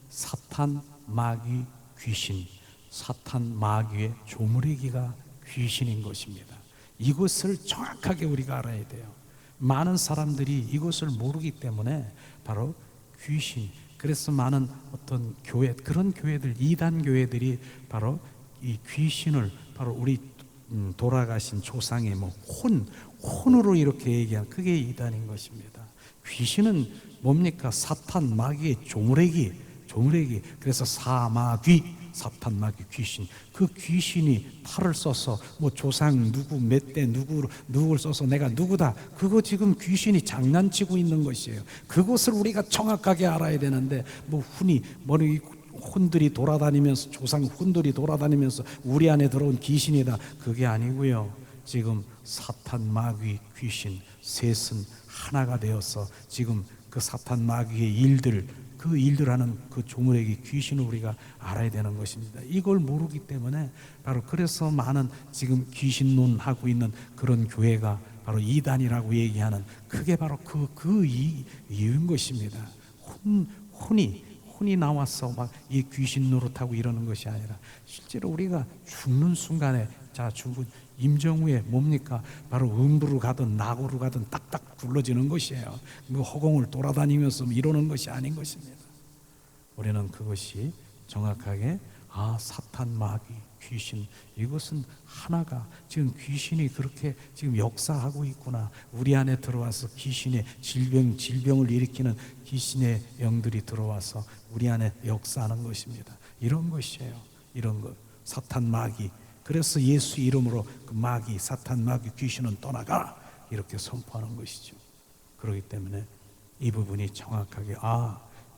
S1: 사탄, 마귀, 귀신, 사탄, 마귀의 조무래기가 귀신인 것입니다. 이것을 정확하게 우리가 알아야 돼요. 많은 사람들이 이것을 모르기 때문에 바로 귀신, 그래서 많은 어떤 교회, 그런 교회들, 이단 교회들이 바로 이 귀신을 바로 우리 돌아가신 조상의 혼으로 이렇게 얘기한, 그게 이단인 것입니다. 귀신은 뭡니까? 사탄, 마귀의 조무래기. 그래서 사마귀,
S2: 사탄 마귀 귀신, 그 귀신이 팔을 써서 뭐 조상 누구 몇 대 누구를 써서 내가 누구다, 그거 지금 귀신이 장난치고 있는 것이에요. 그것을 우리가 정확하게 알아야 되는데, 뭐 훈이 머리 혼들이 돌아다니면서, 조상 혼들이 돌아다니면서 우리 안에 들어온 귀신이다, 그게 아니고요. 지금 사탄 마귀 귀신 셋은 하나가 되어서 지금 그 사탄 마귀의 일들, 그 일들하는 그 조물에게 귀신을 우리가 알아야 되는 것입니다. 이걸 모르기 때문에 바로 그래서 많은 지금 귀신론하고 있는 그런 교회가 바로 이단이라고 얘기하는, 그게 바로 그 이유인 것입니다. 혼이 나와서 막 이 귀신 노릇하고 이러는 것이 아니라, 실제로 우리가 죽는 순간에, 자 죽은 임정후에 뭡니까? 바로 음부로 가든 낙으로 가든 딱딱 굴러지는 것이에요. 그 허공을 돌아다니면서 이러는 것이 아닌 것입니다. 우리는 그것이 정확하게, 사탄 마귀 귀신, 이것은 하나가, 지금 귀신이 그렇게 지금 역사하고 있구나. 우리 안에 들어와서 귀신의 질병을 일으키는 귀신의 영들이 들어와서 우리 안에 역사하는 것입니다. 이런 것이에요. 이런 것, 사탄 마귀. 그래서 예수 이름으로 그 마귀, 사탄 마귀 귀신은 떠나가, 이렇게 선포하는 것이죠. 그렇기 때문에 이 부분이 정확하게,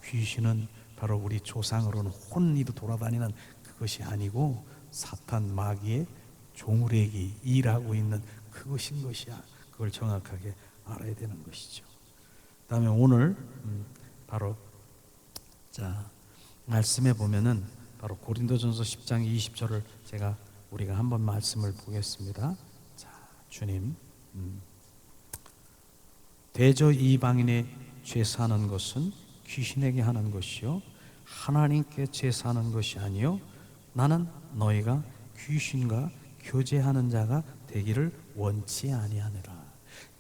S2: 귀신은 바로 우리 조상으로는 혼이 돌아다니는 그것이 아니고 사탄 마귀의 조물에게 일하고 있는 그것인 것이야. 그걸 정확하게 알아야 되는 것이죠. 그다음에 오늘 바로 자 말씀에 보면은 바로 고린도전서 10장 20절을 우리가 한번 말씀을 보겠습니다. 자, 주님, 대저 이방인의 제사하는 것은 귀신에게 하는 것이요 하나님께 제사하는 것이 아니요 나는 너희가 귀신과 교제하는 자가 되기를 원치 아니하노라.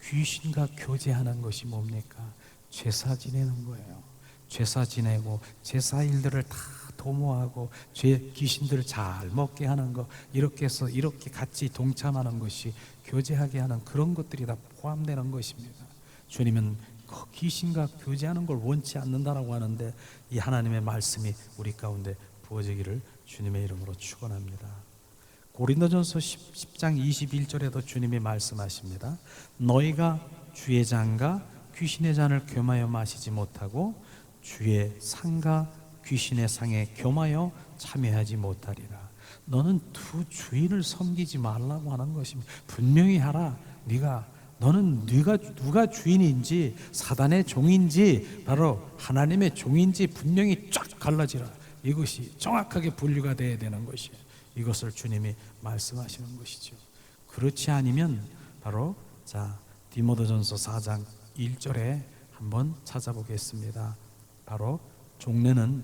S2: 귀신과 교제하는 것이 뭡니까? 제사 지내는 거예요. 제사 지내고 제사 일들을 다 도모하고 귀신들을 잘 먹게 하는 거, 이렇게 해서 이렇게 같이 동참하는 것이 교제하게 하는 그런 것들이 다 포함되는 것입니다. 주님은 귀신과 교제하는 걸 원치 않는다라고 하는데, 이 하나님의 말씀이 우리 가운데 부어지기를 주님의 이름으로 축원합니다. 고린도전서 10장 21절에도 주님이 말씀하십니다. 너희가 주의 잔과 귀신의 잔을 겸하여 마시지 못하고 주의 상과 귀신의 상에 겸하여 참여하지 못하리라. 너는 두 주인을 섬기지 말라고 하는 것입니다. 분명히 하라. 너는 누가 주인인지, 사단의 종인지 바로 하나님의 종인지 분명히 쫙 갈라지라. 이것이 정확하게 분류가 되어야 되는 것이에요. 이것을 주님이 말씀하시는 것이죠. 그렇지 않으면 바로 디모데전서 4장 1절에 한번 찾아보겠습니다. 바로 종래는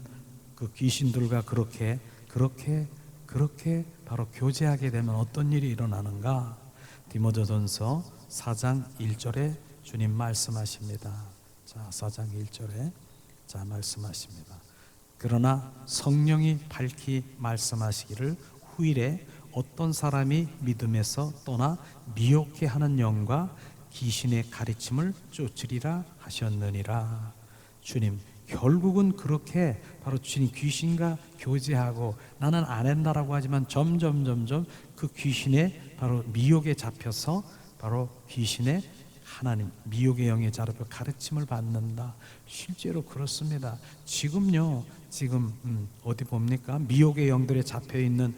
S2: 그 귀신들과 그렇게 바로 교제하게 되면 어떤 일이 일어나는가? 디모데전서 4장 1절에 주님 말씀하십니다. 4장 1절에 말씀하십니다. 그러나 성령이 밝히 말씀하시기를 후일에 어떤 사람이 믿음에서 떠나 미혹해 하는 영과 귀신의 가르침을 쫓으리라 하셨느니라. 주님, 결국은 그렇게 바로 주님 귀신과 교제하고, 나는 안 한다라고 하지만 점점 그 귀신의 바로 미혹에 잡혀서 바로 귀신의 하나님, 미혹의 영에 잡혀 가르침을 받는다. 실제로 그렇습니다. 지금 어디 봅니까? 미혹의 영들에 잡혀 있는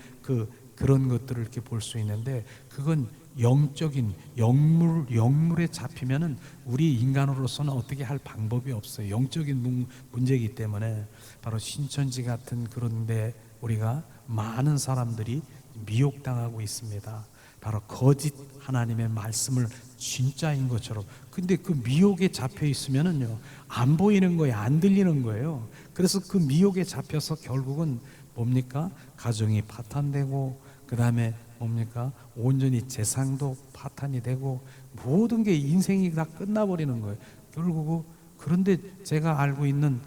S2: 그런 것들을 이렇게 볼 수 있는데, 그건 영적인 영물에 잡히면은 우리 인간으로서는 어떻게 할 방법이 없어요. 영적인 문제이기 때문에 바로 신천지 같은 그런데 우리가 많은 사람들이 미혹당하고 있습니다. 바로 거짓 하나님의 말씀을 진짜인 것처럼. 근데 그 미혹에 잡혀 있으면은요, 안 보이는 거예요, 안 들리는 거예요. 그래서 그 미혹에 잡혀서 결국은 뭡니까? 가정이 파탄되고, 그 다음에 뭡니까? 온전히 재산도 파탄이 되고, 모든 게 인생이 다 끝나버리는 거예요. 결국은. 그런데 제가 알고 있는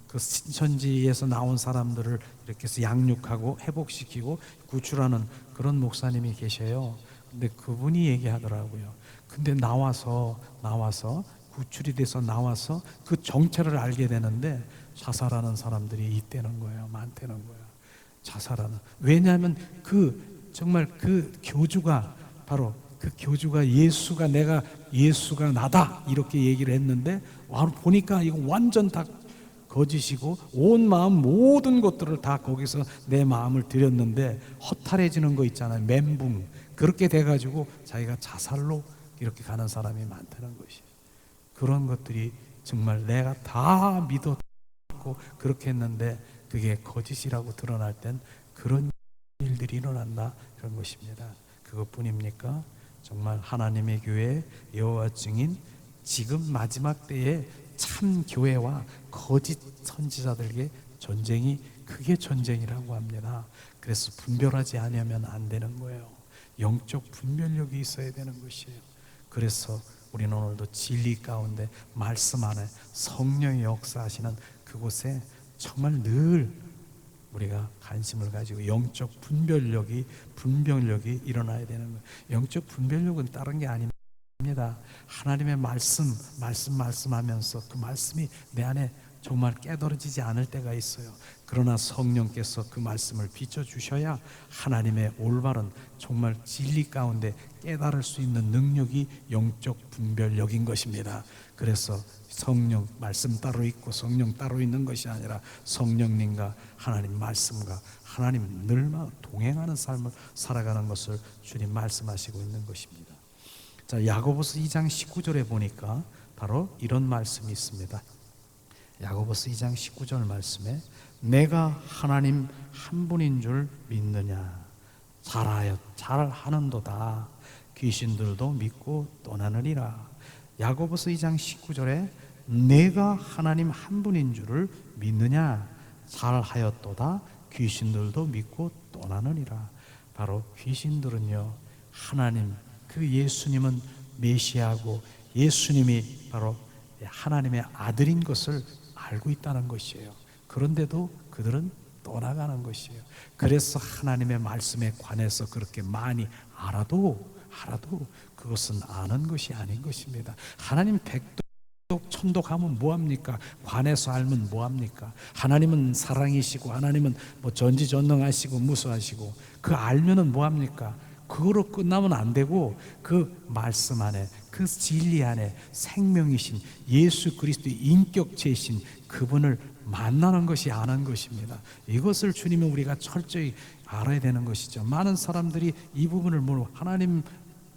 S2: 그 신천지에서 나온 사람들을 이렇게 해서 양육하고 회복시키고 구출하는 그런 목사님이 계셔요. 근데 그분이 얘기하더라고요. 근데 나와서 구출이 돼서 나와서 그 정체를 알게 되는데 자살하는 사람들이 있다는 거예요. 많다는 거예요. 자살하는. 왜냐하면 정말 그 교주가 바로 그 교주가 예수가 나다 이렇게 얘기를 했는데 보니까 이거 완전 다 거짓이고 온 마음 모든 것들을 다 거기서 내 마음을 드렸는데 허탈해지는 거 있잖아요. 멘붕. 그렇게 돼가지고 자기가 자살로 이렇게 가는 사람이 많다는 것이에요. 그런 것들이 정말 내가 다 믿었고 그렇게 했는데 그게 거짓이라고 드러날 땐 그런 일들이 일어난다 그런 것입니다. 그것뿐입니까? 정말 하나님의 교회 여호와 증인 지금 마지막 때에 참 교회와 거짓 선지자들에게 전쟁이 그게 전쟁이라고 합니다. 그래서 분별하지 않으면 안 되는 거예요. 영적 분별력이 있어야 되는 것이에요. 그래서 우리는 오늘도 진리 가운데 말씀 안에 성령의 역사하시는 그곳에 정말 늘 우리가 관심을 가지고 영적 분별력이 일어나야 되는 거예요. 영적 분별력은 다른 게 아닙니다. 하나님의 말씀하면서 그 말씀이 내 안에 정말 깨달아지지 않을 때가 있어요. 그러나 성령께서 그 말씀을 비춰주셔야 하나님의 올바른 정말 진리 가운데 깨달을 수 있는 능력이 영적 분별력인 것입니다. 그래서 성령 말씀 따로 있고 성령 따로 있는 것이 아니라 성령님과 하나님 말씀과 하나님 늘 동행하는 삶을 살아가는 것을 주님 말씀하시고 있는 것입니다. 자, 야고보서 2장 19절에 보니까 바로 이런 말씀이 있습니다. 야고보서 2장 19절 말씀에 내가 하나님 한 분인 줄 믿느냐 잘하는도다 귀신들도 믿고 떠나느니라. 야고보서 2장 19절에 내가 하나님 한 분인 줄을 믿느냐 잘하였도다 귀신들도 믿고 떠나느니라. 바로 귀신들은요 하나님 그 예수님은 메시아고 예수님이 바로 하나님의 아들인 것을 알고 있다는 것이에요. 그런데도 그들은 떠나가는 것이에요. 그래서 하나님의 말씀에 관해서 그렇게 많이 알아도 그것은 아는 것이 아닌 것입니다. 하나님 천독하면 뭐합니까? 관해서 알면 뭐합니까? 하나님은 사랑이시고 하나님은 전지전능하시고 무수하시고 그 알면은 뭐합니까? 그거로 끝나면 안 되고 그 말씀 안에 그 진리 안에 생명이신 예수 그리스도의 인격체이신 그분을 만나는 것이 아는 것입니다. 이것을 주님은 우리가 철저히 알아야 되는 것이죠. 많은 사람들이 이 부분을 하나님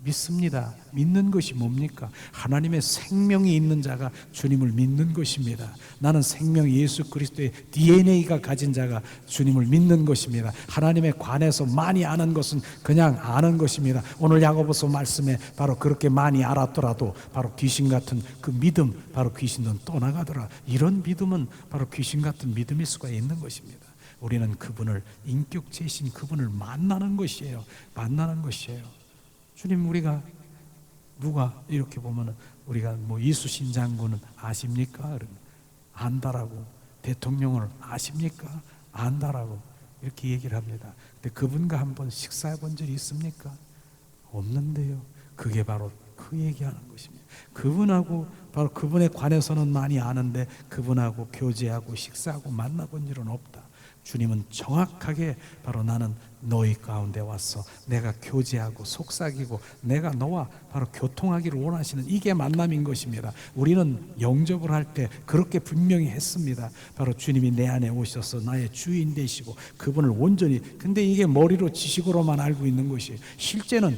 S2: 믿습니다. 믿는 것이 뭡니까? 하나님의 생명이 있는 자가 주님을 믿는 것입니다. 나는 생명 예수 그리스도의 DNA가 가진 자가 주님을 믿는 것입니다. 하나님에 관해서 많이 아는 것은 그냥 아는 것입니다. 오늘 야고보서 말씀에 바로 그렇게 많이 알았더라도 바로 귀신 같은 그 믿음, 바로 귀신은 떠나가더라. 이런 믿음은 바로 귀신 같은 믿음일 수가 있는 것입니다. 우리는 그분을 인격체이신 그분을 만나는 것이에요. 주님 우리가 누가 이렇게 보면은 우리가 이수신 장군은 아십니까? 안다라고. 대통령을 아십니까? 안다라고 이렇게 얘기를 합니다. 근데 그분과 한번 식사해 본 적이 있습니까? 없는데요. 그게 바로 그 얘기하는 것입니다. 그분하고 바로 그분에 관해서는 많이 아는데 그분하고 교제하고 식사하고 만나본 일은 없다. 주님은 정확하게 바로 나는 너희 가운데 와서 내가 교제하고 속삭이고 내가 너와 바로 교통하기를 원하시는 이게 만남인 것입니다. 우리는 영접을 할 때 그렇게 분명히 했습니다. 바로 주님이 내 안에 오셔서 나의 주인 되시고 그분을 온전히 근데 이게 머리로 지식으로만 알고 있는 것이 실제로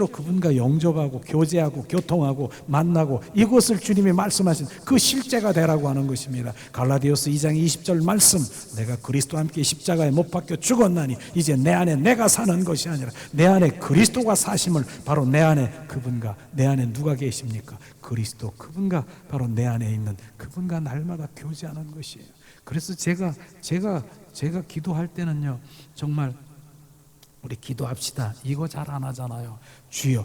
S2: 그분과 영접하고 교제하고 교통하고 만나고 이것을 주님이 말씀하신 그 실제가 되라고 하는 것입니다. 갈라디아서 2장 20절 말씀 내가 그리스도와 함께 십자가에 못 박혀 죽었나니 이제 내 안에 내가 사는 것이 아니라 내 안에 그리스도가 사심을 바로 내 안에 그분과 내 안에 누가 계십니까? 그리스도 그분과 바로 내 안에 있는 그분과 날마다 교제하는 것이에요. 그래서 제가 기도할 때는요 정말 우리 기도합시다. 이거 잘 안 하잖아요. 주여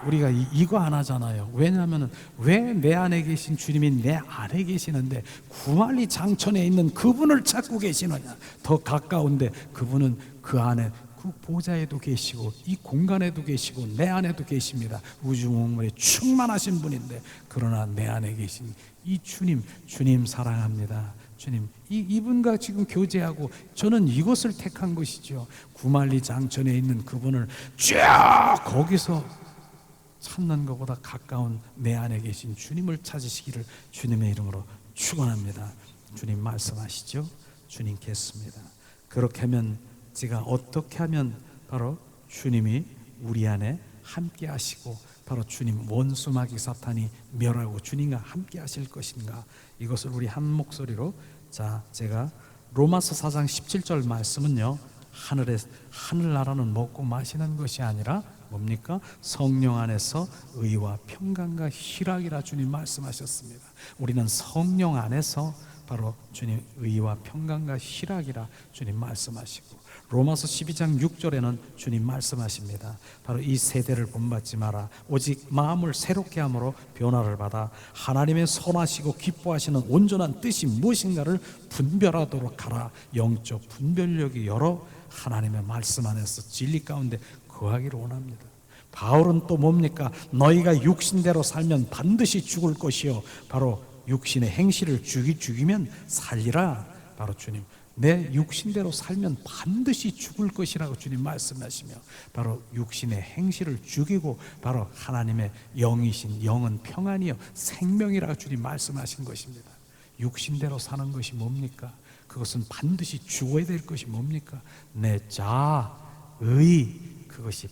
S2: 우리가 이거 안 하잖아요. 왜냐하면 왜 내 안에 계신 주님이 내 안에 계시는데 구만리 장천에 있는 그분을 찾고 계시느냐. 더 가까운데 그분은 그 안에 그 보좌에도 계시고 이 공간에도 계시고 내 안에도 계십니다. 우주 만물에 충만하신 분인데 그러나 내 안에 계신 이 주님 사랑합니다. 주님, 이분과 지금 교제하고 저는 이곳을 택한 것이죠. 구말리 장천에 있는 그분을 쫙 거기서 찾는 것보다 가까운 내 안에 계신 주님을 찾으시기를 주님의 이름으로 축원합니다. 주님 말씀하시죠. 주님께습니다. 그렇게 하면 제가 어떻게 하면 바로 주님이 우리 안에 함께 하시고 바로 주님 원수마귀 사탄이 멸하고 주님과 함께 하실 것인가, 이것을 우리 한 목소리로, 자, 제가 로마서 4장 17절 말씀은요, 하늘나라는 먹고 마시는 것이 아니라 뭡니까? 성령 안에서 의와 평강과 희락이라 주님 말씀하셨습니다. 우리는 성령 안에서 바로 주님 의와 평강과 희락이라 주님 말씀하시고, 로마서 12장 6절에는 주님 말씀하십니다. 바로 이 세대를 본받지 마라. 오직 마음을 새롭게 함으로 변화를 받아 하나님의 선하시고 기뻐하시는 온전한 뜻이 무엇인가를 분별하도록 하라. 영적 분별력이 여러 하나님의 말씀 안에서 진리 가운데 거하기를 원합니다. 바울은 또 뭡니까? 너희가 육신대로 살면 반드시 죽을 것이요, 바로 육신의 행실을 죽이면 살리라. 바로 주님, 내 육신대로 살면 반드시 죽을 것이라고 주님 말씀하시며, 바로 육신의 행실을 죽이고 바로 하나님의 영이신 영은 평안이요 생명이라고 주님 말씀하신 것입니다. 육신대로 사는 것이 뭡니까? 그것은 반드시 죽어야 될 것이 뭡니까? 내 자의, 그것이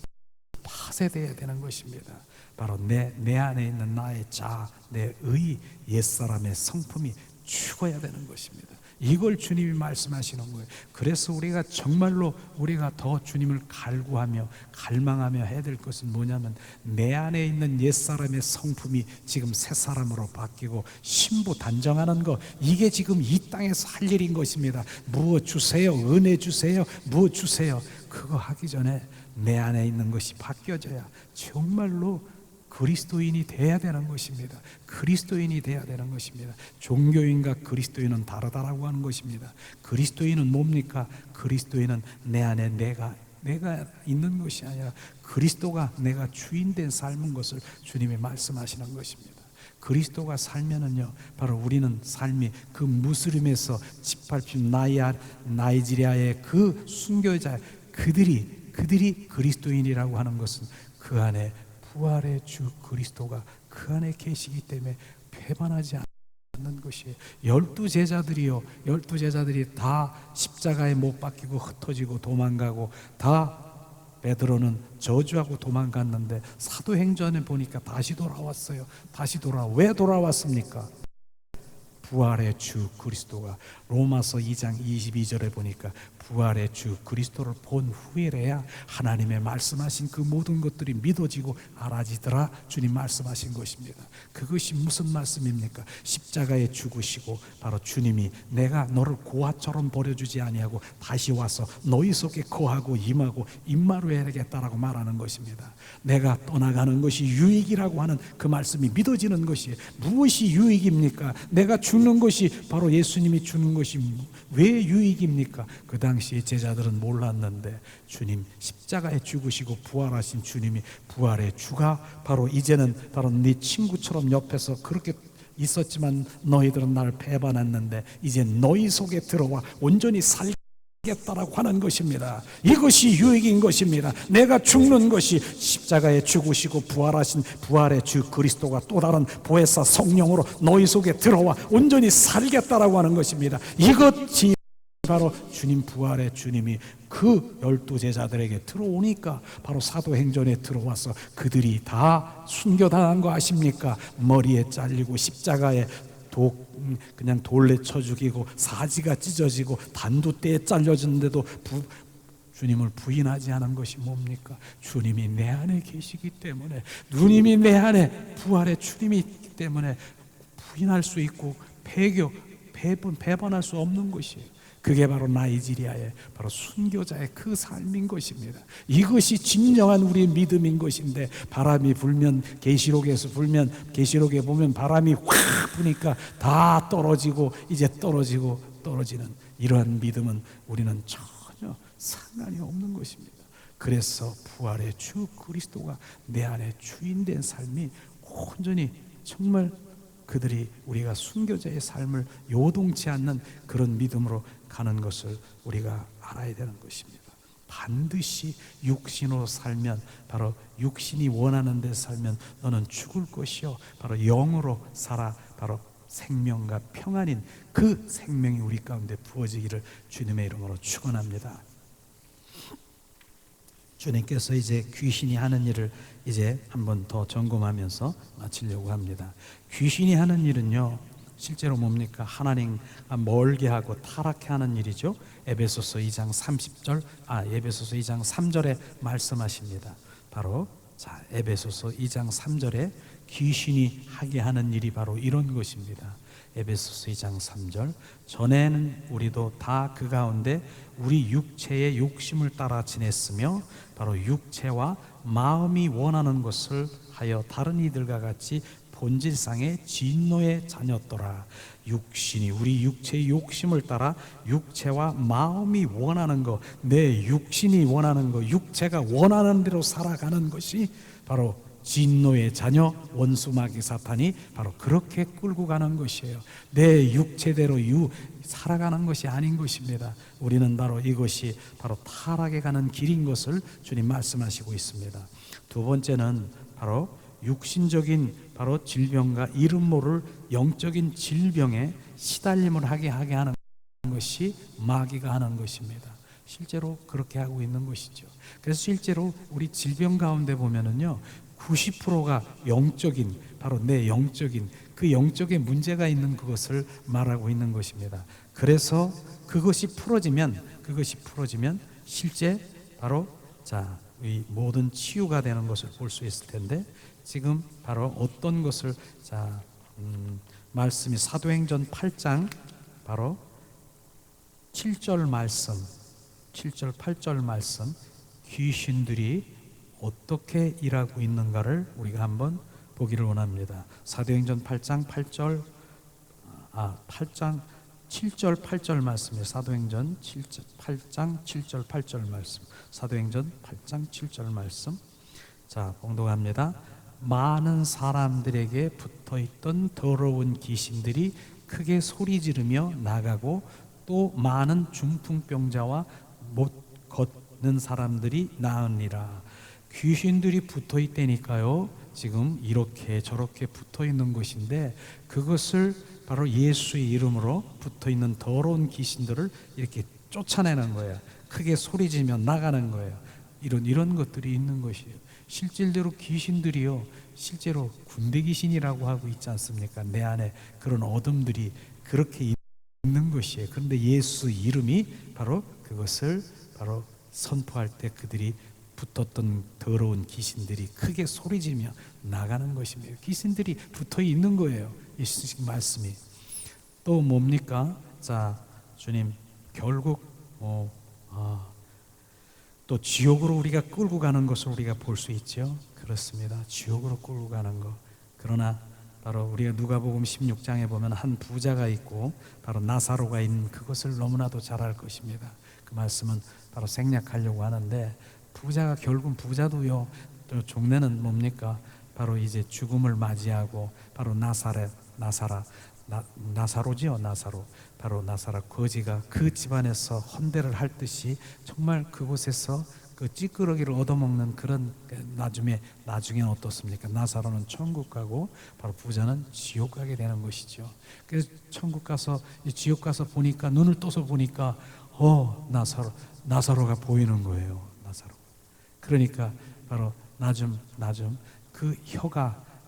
S2: 파쇄되어야 되는 것입니다. 바로 내 안에 있는 나의 자, 내 의, 옛사람의 성품이 죽어야 되는 것입니다. 이걸 주님이 말씀하시는 거예요. 그래서 우리가 정말로 우리가 더 주님을 갈구하며 갈망하며 해야 될 것은 뭐냐면, 내 안에 있는 옛사람의 성품이 지금 새사람으로 바뀌고 신부 단정하는 것, 이게 지금 이 땅에서 할 일인 것입니다. 무엇 주세요, 은혜 주세요, 무엇 주세요, 그거 하기 전에 내 안에 있는 것이 바뀌어져야 정말로 그리스도인이 돼야 되는 것입니다. 그리스도인이 돼야 되는 것입니다. 종교인과 그리스도인은 다르다라고 하는 것입니다. 그리스도인은 뭡니까? 그리스도인은 내 안에 내가 있는 것이 아니라 그리스도가 내가 주인된 삶인 것을 주님이 말씀하시는 것입니다. 그리스도가 살면은요, 바로 우리는 삶이 그 무슬림에서 짓밟힌 나이지리아의 그 순교자, 그들이 그리스도인이라고 하는 것은 그 안에 부활의 주 그리스도가 그 안에 계시기 때문에 배반하지 않는 것이에요. 12제자들이 다 십자가에 못 박히고 흩어지고 도망가고, 다 베드로는 저주하고 도망갔는데 사도행전에 보니까 다시 돌아왔어요. 왜 돌아왔습니까? 부활의 주 그리스도가, 로마서 2장 22절에 보니까 부활의 주 그리스도를 본 후에야 하나님의 말씀하신 그 모든 것들이 믿어지고 알아지더라 주님 말씀하신 것입니다. 그것이 무슨 말씀입니까? 십자가에 죽으시고 바로 주님이 내가 너를 고아처럼 버려주지 아니하고 다시 와서 너희 속에 거하고 임하고 임마로 해야겠다라고 말하는 것입니다. 내가 떠나가는 것이 유익이라고 하는 그 말씀이 믿어지는 것이에요. 무엇이 유익입니까? 내가 죽는 것이, 바로 예수님이 주는 것이 왜 유익입니까? 그 당시 제자들은 몰랐는데 주님 십자가에 죽으시고 부활하신 주님이, 부활의 주가 바로 이제는 바로 네 친구처럼 옆에서 그렇게 있었지만 너희들은 나를 배반했는데 이제 너희 속에 들어와 온전히 살겠다라고 하는 것입니다. 이것이 유익인 것입니다. 내가 죽는 것이, 십자가에 죽으시고 부활하신 부활의 주 그리스도가 또 다른 보혜사 성령으로 너희 속에 들어와 온전히 살겠다라고 하는 것입니다. 이것이 바로 주님, 부활의 주님이 그 12제자들에게 들어오니까 바로 사도행전에 들어와서 그들이 다 순교당한 거 아십니까? 머리에 잘리고 십자가에 그냥 돌에 쳐 죽이고 사지가 찢어지고 단두대에 잘려졌는데도 주님을 부인하지 않은 것이 뭡니까? 주님이 내 안에 계시기 때문에, 누님이 내 안에 부활의 주님이 있기 때문에 부인할 수 있고 배반할 수 없는 것이에요. 그게 바로 나이지리아의 바로 순교자의 그 삶인 것입니다. 이것이 진정한 우리의 믿음인 것인데, 바람이 불면, 계시록에서 불면, 계시록에 보면 바람이 확 부니까 다 떨어지고 이제 떨어지는 이러한 믿음은 우리는 전혀 상관이 없는 것입니다. 그래서 부활의 주 그리스도가 내 안에 주인된 삶이 온전히 정말 그들이 우리가 순교자의 삶을 요동치 않는 그런 믿음으로 가는 것을 우리가 알아야 되는 것입니다. 반드시 육신으로 살면, 바로 육신이 원하는 데 살면 너는 죽을 것이요 바로 영으로 살아, 바로 생명과 평안인 그 생명이 우리 가운데 부어지기를 주님의 이름으로 축원합니다. 주님께서 이제 귀신이 하는 일을 이제 한번 더 점검하면서 마치려고 합니다. 귀신이 하는 일은요, 실제로 뭡니까? 하나님과 멀게 하고 타락해 하는 일이죠. 에베소서 2장 3절에 말씀하십니다. 바로 에베소서 2장 3절에 귀신이 하게 하는 일이 바로 이런 것입니다. 에베소서 2장 3절, 전에는 우리도 다 그 가운데 우리 육체의 욕심을 따라 지냈으며 바로 육체와 마음이 원하는 것을 하여 다른 이들과 같이 본질상의 진노의 자녀더라. 육신이 우리 육체의 욕심을 따라 육체와 마음이 원하는 것, 내 육신이 원하는 것, 육체가 원하는 대로 살아가는 것이 바로 진노의 자녀, 원수 마귀 사탄이 바로 그렇게 끌고 가는 것이에요. 내 육체대로 살아가는 것이 아닌 것입니다. 우리는 바로 이것이 바로 타락에 가는 길인 것을 주님 말씀하시고 있습니다. 두 번째는 바로 육신적인 바로 질병과 이름 모를 영적인 질병에 시달림을 하게 하는 것이 마귀가 하는 것입니다. 실제로 그렇게 하고 있는 것이죠. 그래서 실제로 우리 질병 가운데 보면은요, 90%가 영적인, 바로 내 영적인 그 영적인 문제가 있는 그것을 말하고 있는 것입니다. 그래서 그것이 풀어지면 실제 바로 이 모든 치유가 되는 것을 볼 수 있을 텐데, 지금 바로 어떤 것을 말씀이 사도행전 8장 바로 7절 말씀, 7절 8절 말씀, 귀신들이 어떻게 일하고 있는가를 우리가 한번 보기를 원합니다. 사도행전 8장 7절 8절 말씀이에요. 사도행전 8장 7절 8절 말씀. 사도행전 8장 7절 말씀. 봉독합니다. 많은 사람들에게 붙어있던 더러운 귀신들이 크게 소리 지르며 나가고, 또 많은 중풍병자와 못 걷는 사람들이 나으니라. 귀신들이 붙어 있다니까요. 지금 이렇게 저렇게 붙어 있는 것인데, 그것을 바로 예수의 이름으로 붙어 있는 더러운 귀신들을 이렇게 쫓아내는 거예요. 크게 소리 지르며 나가는 거예요. 이런 것들이 있는 것이에요. 실질대로 귀신들이요, 실제로 군대 귀신이라고 하고 있지 않습니까? 내 안에 그런 어둠들이 그렇게 있는 것이에요. 그런데 예수 이름이 바로 그것을 바로 선포할 때 그들이 붙었던 더러운 귀신들이 크게 소리지며 나가는 것입니다. 귀신들이 붙어 있는 거예요. 이 말씀이. 또 뭡니까? 주님 결국 또 지옥으로 우리가 끌고 가는 것을 우리가 볼 수 있죠. 그렇습니다. 지옥으로 끌고 가는 것. 그러나 바로 우리가 누가복음 16장에 보면 한 부자가 있고 바로 나사로가 있는 그것을 너무나도 잘 알 것입니다. 그 말씀은 바로 생략하려고 하는데, 부자가 결국 부자도요, 또 종래는 뭡니까? 바로 이제 죽음을 맞이하고 바로 나사로지요. 나사로. 바로 나사라 거지가 그 집안에서 헌대를 할 듯이 정말 그곳에서 그 찌끄러기를 얻어먹는 그런, 나중에는 어떻습니까? 나사로는 천국 가고 바로 부자는 지옥 가게 되는 것이죠. 그래서 천국 가서 지옥 가서 보니까, 눈을 떠서 보니까 나사로가 보이는 거예요. 나사로. 그러니까 바로 나 좀 그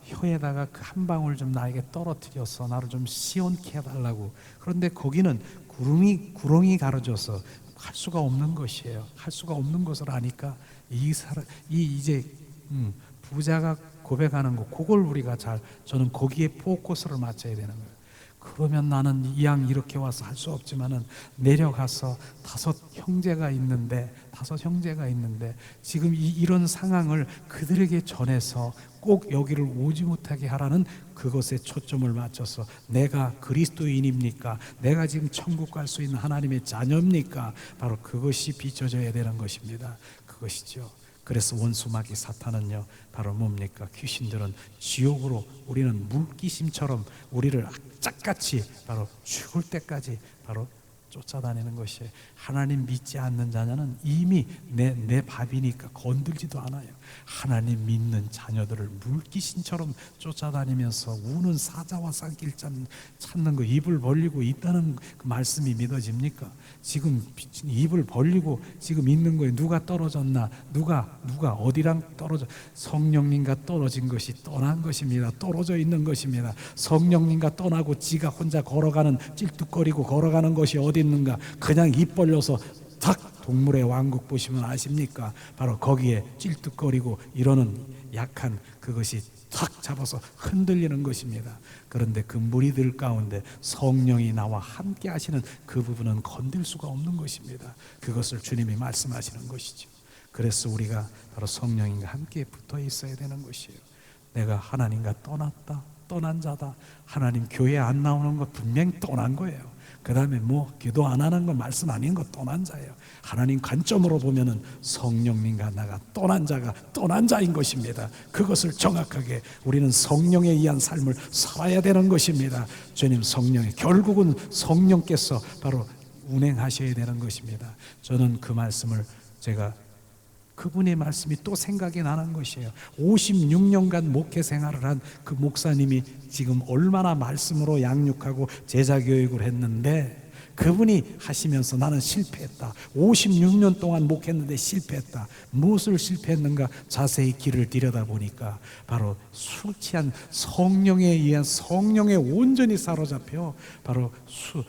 S2: 혀에다가 그 한 방울 좀 나에게 떨어뜨려서 나를 좀 시원케 해달라고. 그런데 거기는 구렁이 가려져서 할 수가 없는 것이에요. 할 수가 없는 것을 아니까 이제 부자가 고백하는 거, 그걸 우리가 저는 거기에 포커스를 맞춰야 되는 거예요. 그러면 나는 이왕 이렇게 와서 할 수 없지만은 내려가서 다섯 형제가 있는데 지금 이런 상황을 그들에게 전해서 꼭 여기를 오지 못하게 하라는 그것에 초점을 맞춰서, 내가 그리스도인입니까? 내가 지금 천국 갈 수 있는 하나님의 자녀입니까? 바로 그것이 비춰져야 되는 것입니다. 그것이죠. 그래서 원수마귀 사탄은요, 바로 뭡니까? 귀신들은 지옥으로, 우리는 물귀신처럼 우리를 악착같이 바로 죽을 때까지 바로 쫓아다니는 것이에요. 하나님 믿지 않는 자녀는 이미 내 밥이니까 건들지도 않아요. 하나님 믿는 자녀들을 물귀신처럼 쫓아다니면서 우는 사자와 쌍길 찾는 거, 입을 벌리고 있다는 그 말씀이 믿어집니까? 지금 입을 벌리고 지금 있는 거에 누가 떨어졌나? 누가 어디랑 떨어져? 성령님과 떨어진 것이 떠난 것입니다. 떨어져 있는 것입니다. 성령님과 떠나고 지가 혼자 걸어가는, 찔뚝거리고 걸어가는 것이 어디 있는가? 그냥 입 벌려서 탁, 동물의 왕국 보시면 아십니까? 바로 거기에 찔뚝거리고 이러는 약한 그것이 탁 잡아서 흔들리는 것입니다. 그런데 그 무리들 가운데 성령이 나와 함께 하시는 그 부분은 건들 수가 없는 것입니다. 그것을 주님이 말씀하시는 것이죠. 그래서 우리가 바로 성령님과 함께 붙어 있어야 되는 것이에요. 내가 하나님과 떠난 자다. 하나님 교회 안 나오는 거 분명히 떠난 거예요. 그 다음에 기도 안 하는 거, 말씀 아닌 거 떠난 자예요. 하나님 관점으로 보면은 성령님과 나가 떠난 자가 떠난 자인 것입니다. 그것을 정확하게 우리는 성령에 의한 삶을 살아야 되는 것입니다. 주님, 성령이 결국은 성령께서 바로 운행하셔야 되는 것입니다. 저는 그 말씀을 그분의 말씀이 또 생각이 나는 것이에요. 56년간 목회 생활을 한 그 목사님이 지금 얼마나 말씀으로 양육하고 제자 교육을 했는데, 그분이 하시면서 나는 실패했다. 56년 동안 목했는데 실패했다. 무엇을 실패했는가? 자세히 길을 들여다보니까 바로 술 취한 성령에 의한, 성령에 온전히 사로잡혀 바로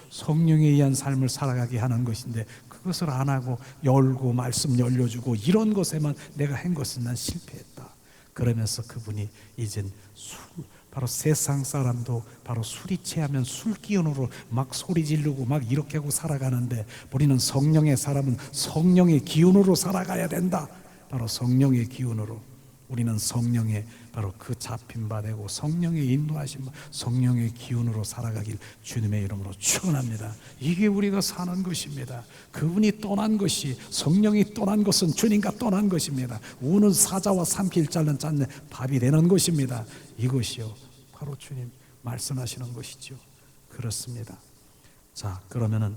S2: 성령에 의한 삶을 살아가게 하는 것인데, 그것을 안 하고 열고 말씀 열려주고 이런 것에만 내가 한 것은 난 실패했다. 그러면서 그분이 이젠 바로 세상 사람도 바로 술이 취하면 술 기운으로 막 소리 지르고 막 이렇게 하고 살아가는데, 우리는 성령의 사람은 성령의 기운으로 살아가야 된다. 바로 성령의 기운으로, 우리는 성령의 바로 그 잡힌 바 되고 성령의 인도하심, 성령의 기운으로 살아가길 주님의 이름으로 축원합니다. 이게 우리가 사는 것입니다. 그분이 떠난 것이, 성령이 떠난 것은 주님과 떠난 것입니다. 우는 사자와 삼킬 자는 짠내 밥이 되는 것입니다. 이것이요, 바로 주님 말씀하시는 것이죠. 그렇습니다. 자, 그러면은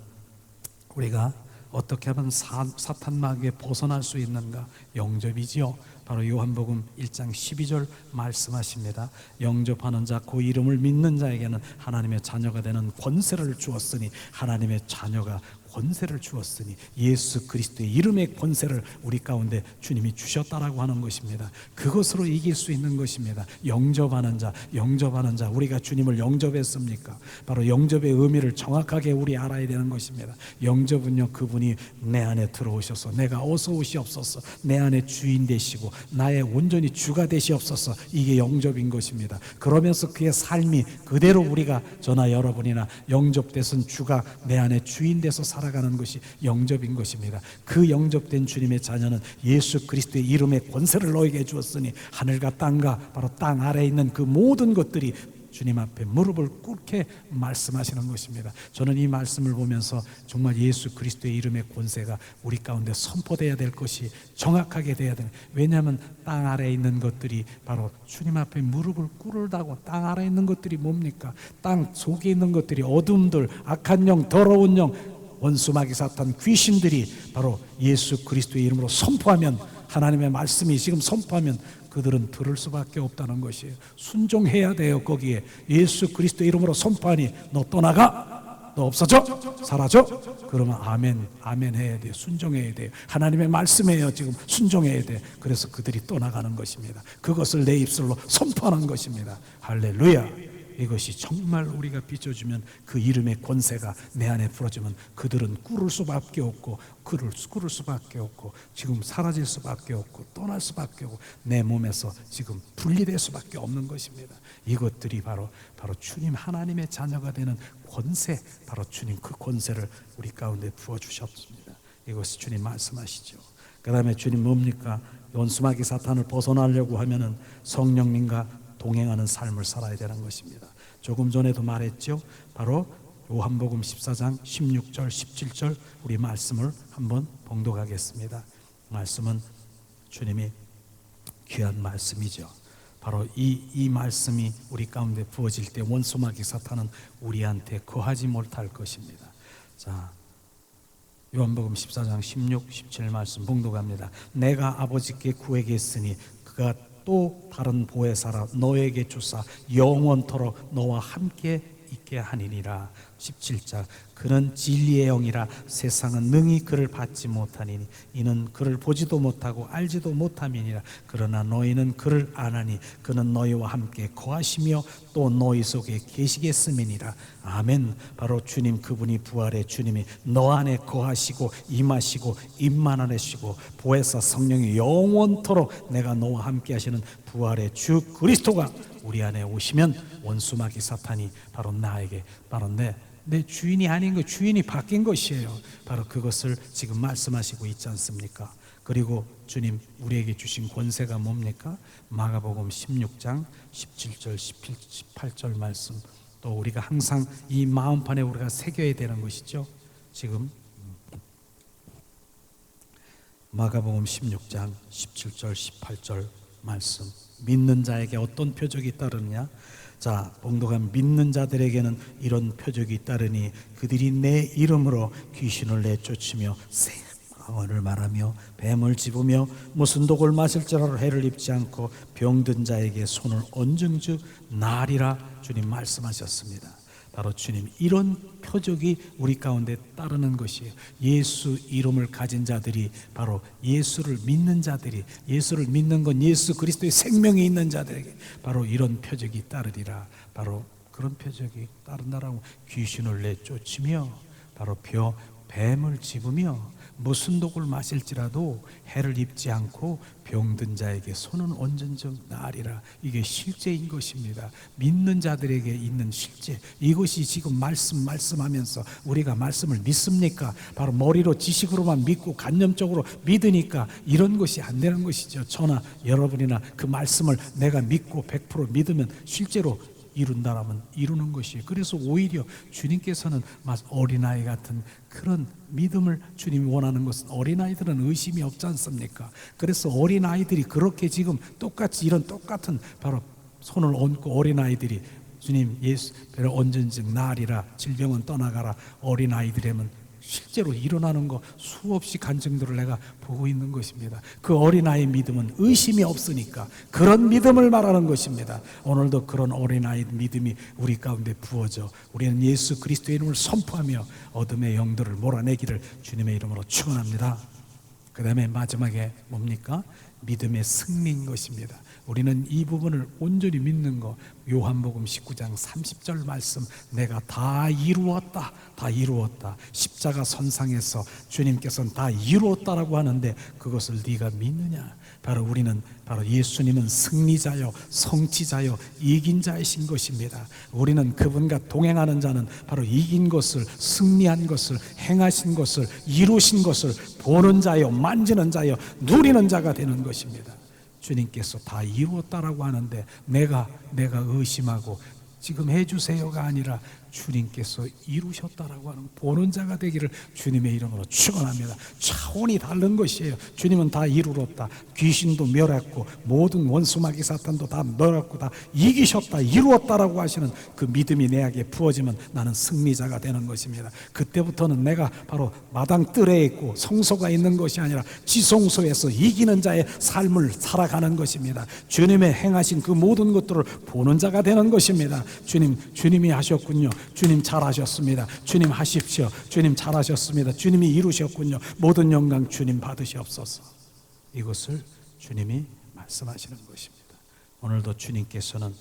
S2: 우리가 어떻게 하면 사탄 마귀에 벗어날 수 있는가? 영접이지요. 바로 요한복음 1장 12절 말씀하십니다. 영접하는 자, 그 이름을 믿는 자에게는 하나님의 자녀가 되는 권세를 주었으니, 하나님의 자녀가 권세를 주었으니, 예수 그리스도의 이름의 권세를 우리 가운데 주님이 주셨다라고 하는 것입니다. 그것으로 이길 수 있는 것입니다. 영접하는 자, 우리가 주님을 영접했습니까? 바로 영접의 의미를 정확하게 우리 알아야 되는 것입니다. 영접은요, 그분이 내 안에 들어오셔서 내가 어서 오시옵소서, 내 안에 주인 되시고 나의 온전히 주가 되시옵소서, 이게 영접인 것입니다. 그러면서 그의 삶이 그대로 우리가 저나 여러분이나 영접돼서 주가 내 안에 주인 돼서 살아가는 것이 영접인 것입니다. 그 영접된 주님의 자녀는 예수 그리스도의 이름의 권세를 너에게 주었으니 하늘과 땅과 바로 땅 아래에 있는 그 모든 것들이 주님 앞에 무릎을 꿇게 말씀하시는 것입니다. 저는 이 말씀을 보면서 정말 예수 그리스도의 이름의 권세가 우리 가운데 선포되어야 될 것이 정확하게 돼야 되는, 왜냐하면 땅 아래에 있는 것들이 바로 주님 앞에 무릎을 꿇으라고. 땅 아래에 있는 것들이 뭡니까? 땅 속에 있는 것들이 어둠들, 악한 영, 더러운 영, 원수 마귀 사탄 귀신들이 바로 예수 그리스도의 이름으로 선포하면, 하나님의 말씀이 지금 선포하면 그들은 들을 수밖에 없다는 것이에요. 순종해야 돼요. 거기에 예수 그리스도의 이름으로 선포하니 너 떠나가, 너 없어져, 사라져. 그러면 아멘 해야 돼요. 순종해야 돼요. 하나님의 말씀이에요. 지금 순종해야 돼. 그래서 그들이 떠나가는 것입니다. 그것을 내 입술로 선포하는 것입니다. 할렐루야. 이것이 정말 우리가 비춰주면, 그 이름의 권세가 내 안에 풀어지면 그들은 꿇을 수밖에 없고, 꿇을 수밖에 없고, 지금 사라질 수밖에 없고, 떠날 수밖에 없고, 내 몸에서 지금 분리될 수밖에 없는 것입니다. 이것들이 바로 주님 하나님의 자녀가 되는 권세, 바로 주님 그 권세를 우리 가운데 부어주셨습니다. 이것이 주님 말씀하시죠. 그 다음에 주님 뭡니까? 원수마귀 사탄을 벗어나려고 하면은 성령님과 동행하는 삶을 살아야 되는 것입니다. 조금 전에도 말했죠. 바로 요한복음 14장 16절 17절 우리 말씀을 한번 봉독하겠습니다. 말씀은 주님이 귀한 말씀이죠. 바로 이 말씀이 우리 가운데 부어질 때 원수 마귀 사탄은 우리한테 거하지 못할 것입니다. 자, 요한복음 14장 16, 17 말씀 봉독합니다. 내가 아버지께 구하겠으니 그가 또 다른 보혜사라 너에게 주사 영원토록 너와 함께 있게 하니니라. 17절 그는 진리의 영이라 세상은 능히 그를 받지 못하니니 이는 그를 보지도 못하고 알지도 못함이니라. 그러나 너희는 그를 아나니 그는 너희와 함께 거하시며 또 너희 속에 계시겠음이니라. 아멘. 바로 주님, 그분이 부활의 주님이 너 안에 거하시고 임하시고 임만하시고 보혜사 성령이 영원토록 내가 너와 함께 하시는 부활의 주 그리스도가 우리 안에 오시면 원수 마귀 사탄이 바로 나에게 바로 내 주인이 아닌 거, 주인이 바뀐 것이에요. 바로 그것을 지금 말씀하시고 있지 않습니까? 그리고 주님 우리에게 주신 권세가 뭡니까? 마가복음 16장 17절 18절 말씀, 또 우리가 항상 이 마음판에 우리가 새겨야 되는 것이죠. 지금 마가복음 16장 17절 18절 말씀, 믿는 자에게 어떤 표적이 따르느냐? 자, 봉독한 믿는 자들에게는 이런 표적이 따르니 그들이 내 이름으로 귀신을 내쫓으며 생언을 말하며 뱀을 집으며 무슨 독을 마실지라도 해를 입지 않고 병든 자에게 손을 얹은 즉 나으리라. 주님 말씀하셨습니다. 바로 주님 이런 표적이 우리 가운데 따르는 것이에요. 예수 이름을 가진 자들이, 바로 예수를 믿는 자들이, 예수를 믿는 건 예수 그리스도의 생명이 있는 자들에게 바로 이런 표적이 따르리라. 바로 그런 표적이 따른다라고, 귀신을 내쫓으며 바로 뱀을 집으며 무슨 독을 마실지라도 해를 입지 않고 병든 자에게 손은 얹은 적 나으리라. 이게 실제인 것입니다. 믿는 자들에게 있는 실제, 이것이 지금 말씀하면서 우리가 말씀을 믿습니까? 바로 머리로 지식으로만 믿고 관념적으로 믿으니까 이런 것이 안 되는 것이죠. 저나 여러분이나 그 말씀을 내가 믿고 100% 믿으면 실제로 이룬다라면 이루는 것이에요. 그래서 오히려 주님께서는 어린아이 같은 그런 믿음을 주님이 원하는 것은, 어린아이들은 의심이 없지 않습니까? 그래서 어린아이들이 그렇게 지금 똑같이 이런 똑같은 바로 손을 얹고 어린아이들이 주님 예수 배를 얹은 즉 나으리라, 질병은 떠나가라, 어린아이들에는 실제로 일어나는 거 수없이 간증들을 내가 보고 있는 것입니다. 그 어린아이의 믿음은 의심이 없으니까 그런 믿음을 말하는 것입니다. 오늘도 그런 어린아이 믿음이 우리 가운데 부어져 우리는 예수 그리스도의 이름을 선포하며 어둠의 영들을 몰아내기를 주님의 이름으로 축원합니다. 그 다음에 마지막에 뭡니까? 믿음의 승리인 것입니다. 우리는 이 부분을 온전히 믿는 거, 요한복음 19장 30절 말씀, 내가 다 이루었다, 다 이루었다. 십자가 선상에서 주님께서는 다 이루었다라고 하는데 그것을 네가 믿느냐? 바로 우리는 바로 예수님은 승리자요 성취자요 이긴 자이신 것입니다. 우리는 그분과 동행하는 자는 바로 이긴 것을, 승리한 것을, 행하신 것을, 이루신 것을 보는 자요 만지는 자요 누리는 자가 되는 것입니다. 주님께서 다 이루었다라고 하는데 내가 의심하고 지금 해주세요가 아니라 주님께서 이루셨다라고 하는 보는 자가 되기를 주님의 이름으로 축원합니다. 차원이 다른 것이에요. 주님은 다 이루었다. 귀신도 멸했고 모든 원수 마귀 사탄도 다 멸했고 다 이기셨다, 이루었다라고 하시는 그 믿음이 내게 부어지면 나는 승리자가 되는 것입니다. 그때부터는 내가 바로 마당 뜰에 있고 성소가 있는 것이 아니라 지성소에서 이기는 자의 삶을 살아가는 것입니다. 주님의 행하신 그 모든 것들을 보는 자가 되는 것입니다. 주님이 하셨군요. 주님 잘하셨습니다. 주님 하십시오. 주님 잘하셨습니다. 주님이 이루셨군요. 모든 영광 주님 받으시옵소서. 이것을 주님이 말씀하시는 것입니다. 오늘도 주님께서는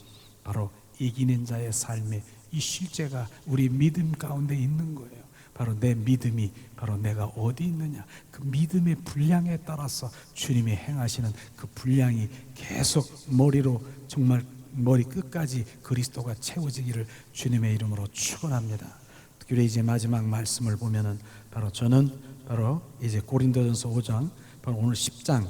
S2: 바로 이기는 자의 삶의 이 실제가 우리 믿음 가운데 있는 거예요. 바로 내 믿음이 바로 내가 어디 있느냐, 그 믿음의 분량에 따라서 주님이 행하시는 그 분량이 계속 머리로 정말 머리 끝까지 그리스도가 채워지기를 주님의 이름으로 축원합니다. 특별히 이제 마지막 말씀을 보면은 바로 저는 바로 이제 고린도전서 5장 바로 오늘 10장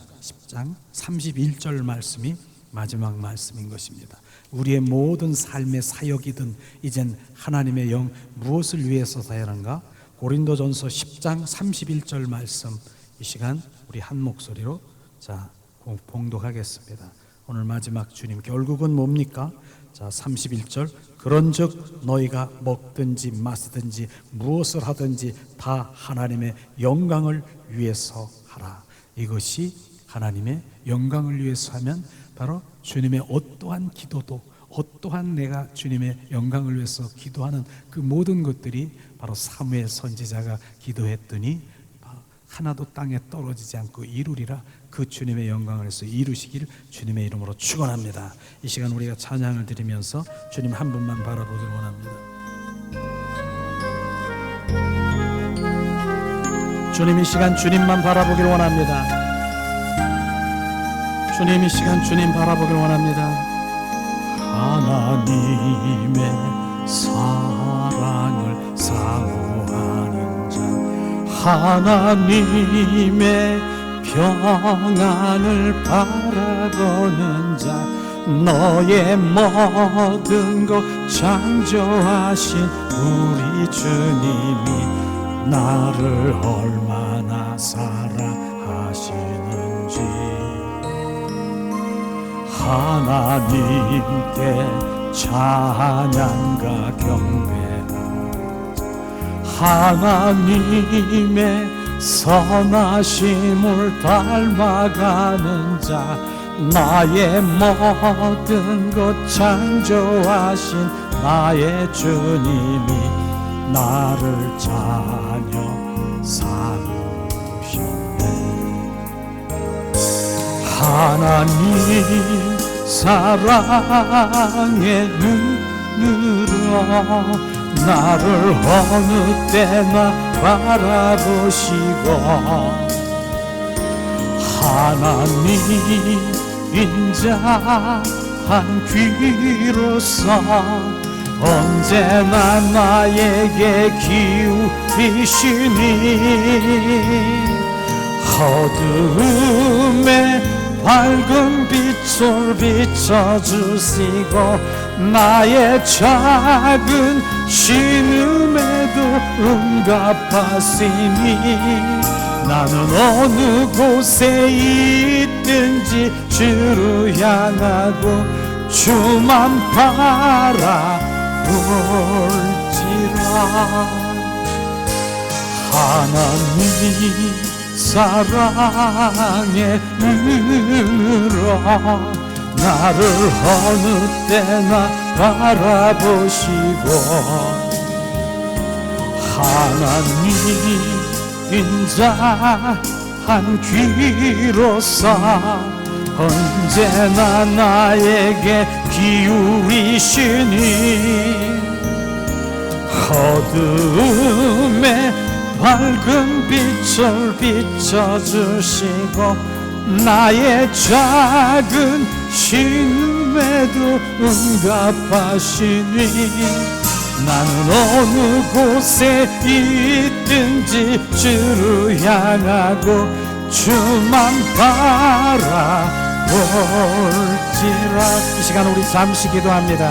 S2: 31절 말씀이 마지막 말씀인 것입니다. 우리의 모든 삶의 사역이든 이젠 하나님의 영 무엇을 위해서 사역하는가? 고린도전서 10장 31절 말씀, 이 시간 우리 한 목소리로 자 봉독하겠습니다. 오늘 마지막 주님 결국은 뭡니까? 자, 31절 그런즉 너희가 먹든지 마시든지 무엇을 하든지 다 하나님의 영광을 위해서 하라. 이것이 하나님의 영광을 위해서 하면 바로 주님의 어떠한 기도도, 어떠한 내가 주님의 영광을 위해서 기도하는 그 모든 것들이 바로 사무엘 선지자가 기도했더니 하나도 땅에 떨어지지 않고 이루리라. 그 주님의 영광을 위해서 이루시길 주님의 이름으로 축원합니다. 이 시간 우리가 찬양을 드리면서 주님 한 분만 바라보길 원합니다. 주님 이 시간 주님만 바라보길 원합니다. 주님 이 시간 주님 바라보길 원합니다. 하나님의 사랑을 사모하는 자, 하나님의 평안을 바라보는 자, 너의 모든 것 창조하신 우리 주님이 나를 얼마나 사랑하시는지 하나님께 찬양과 경배하자. 하나님의 선하심을 닮아가는 자, 나의 모든 것 창조하신 나의 주님이 나를 자녀 삼으시네. 하나님 사랑의 눈으로 나를 어느 때나 바라보시고 하나님 인자한 귀로서 언제나 나에게 기울이시니 어두움에 밝은 빛을 비춰주시고 나의 작은 신음에도 응답하시니 나는 어느 곳에 있든지 주를 향하고 주만 바라볼지라. 하나님 사랑의 눈으로 나를 어느 때나 바라보시고 하나님 인자한 귀로서 언제나 나에게 기울이시니 어둠에 밝은 빛을 비춰주시고 나의 작은 신음에도 응답하시니 나는 어느 곳에 있든지 주를 향하고 주만 바라볼지라. 이 시간 우리 잠시 기도합니다.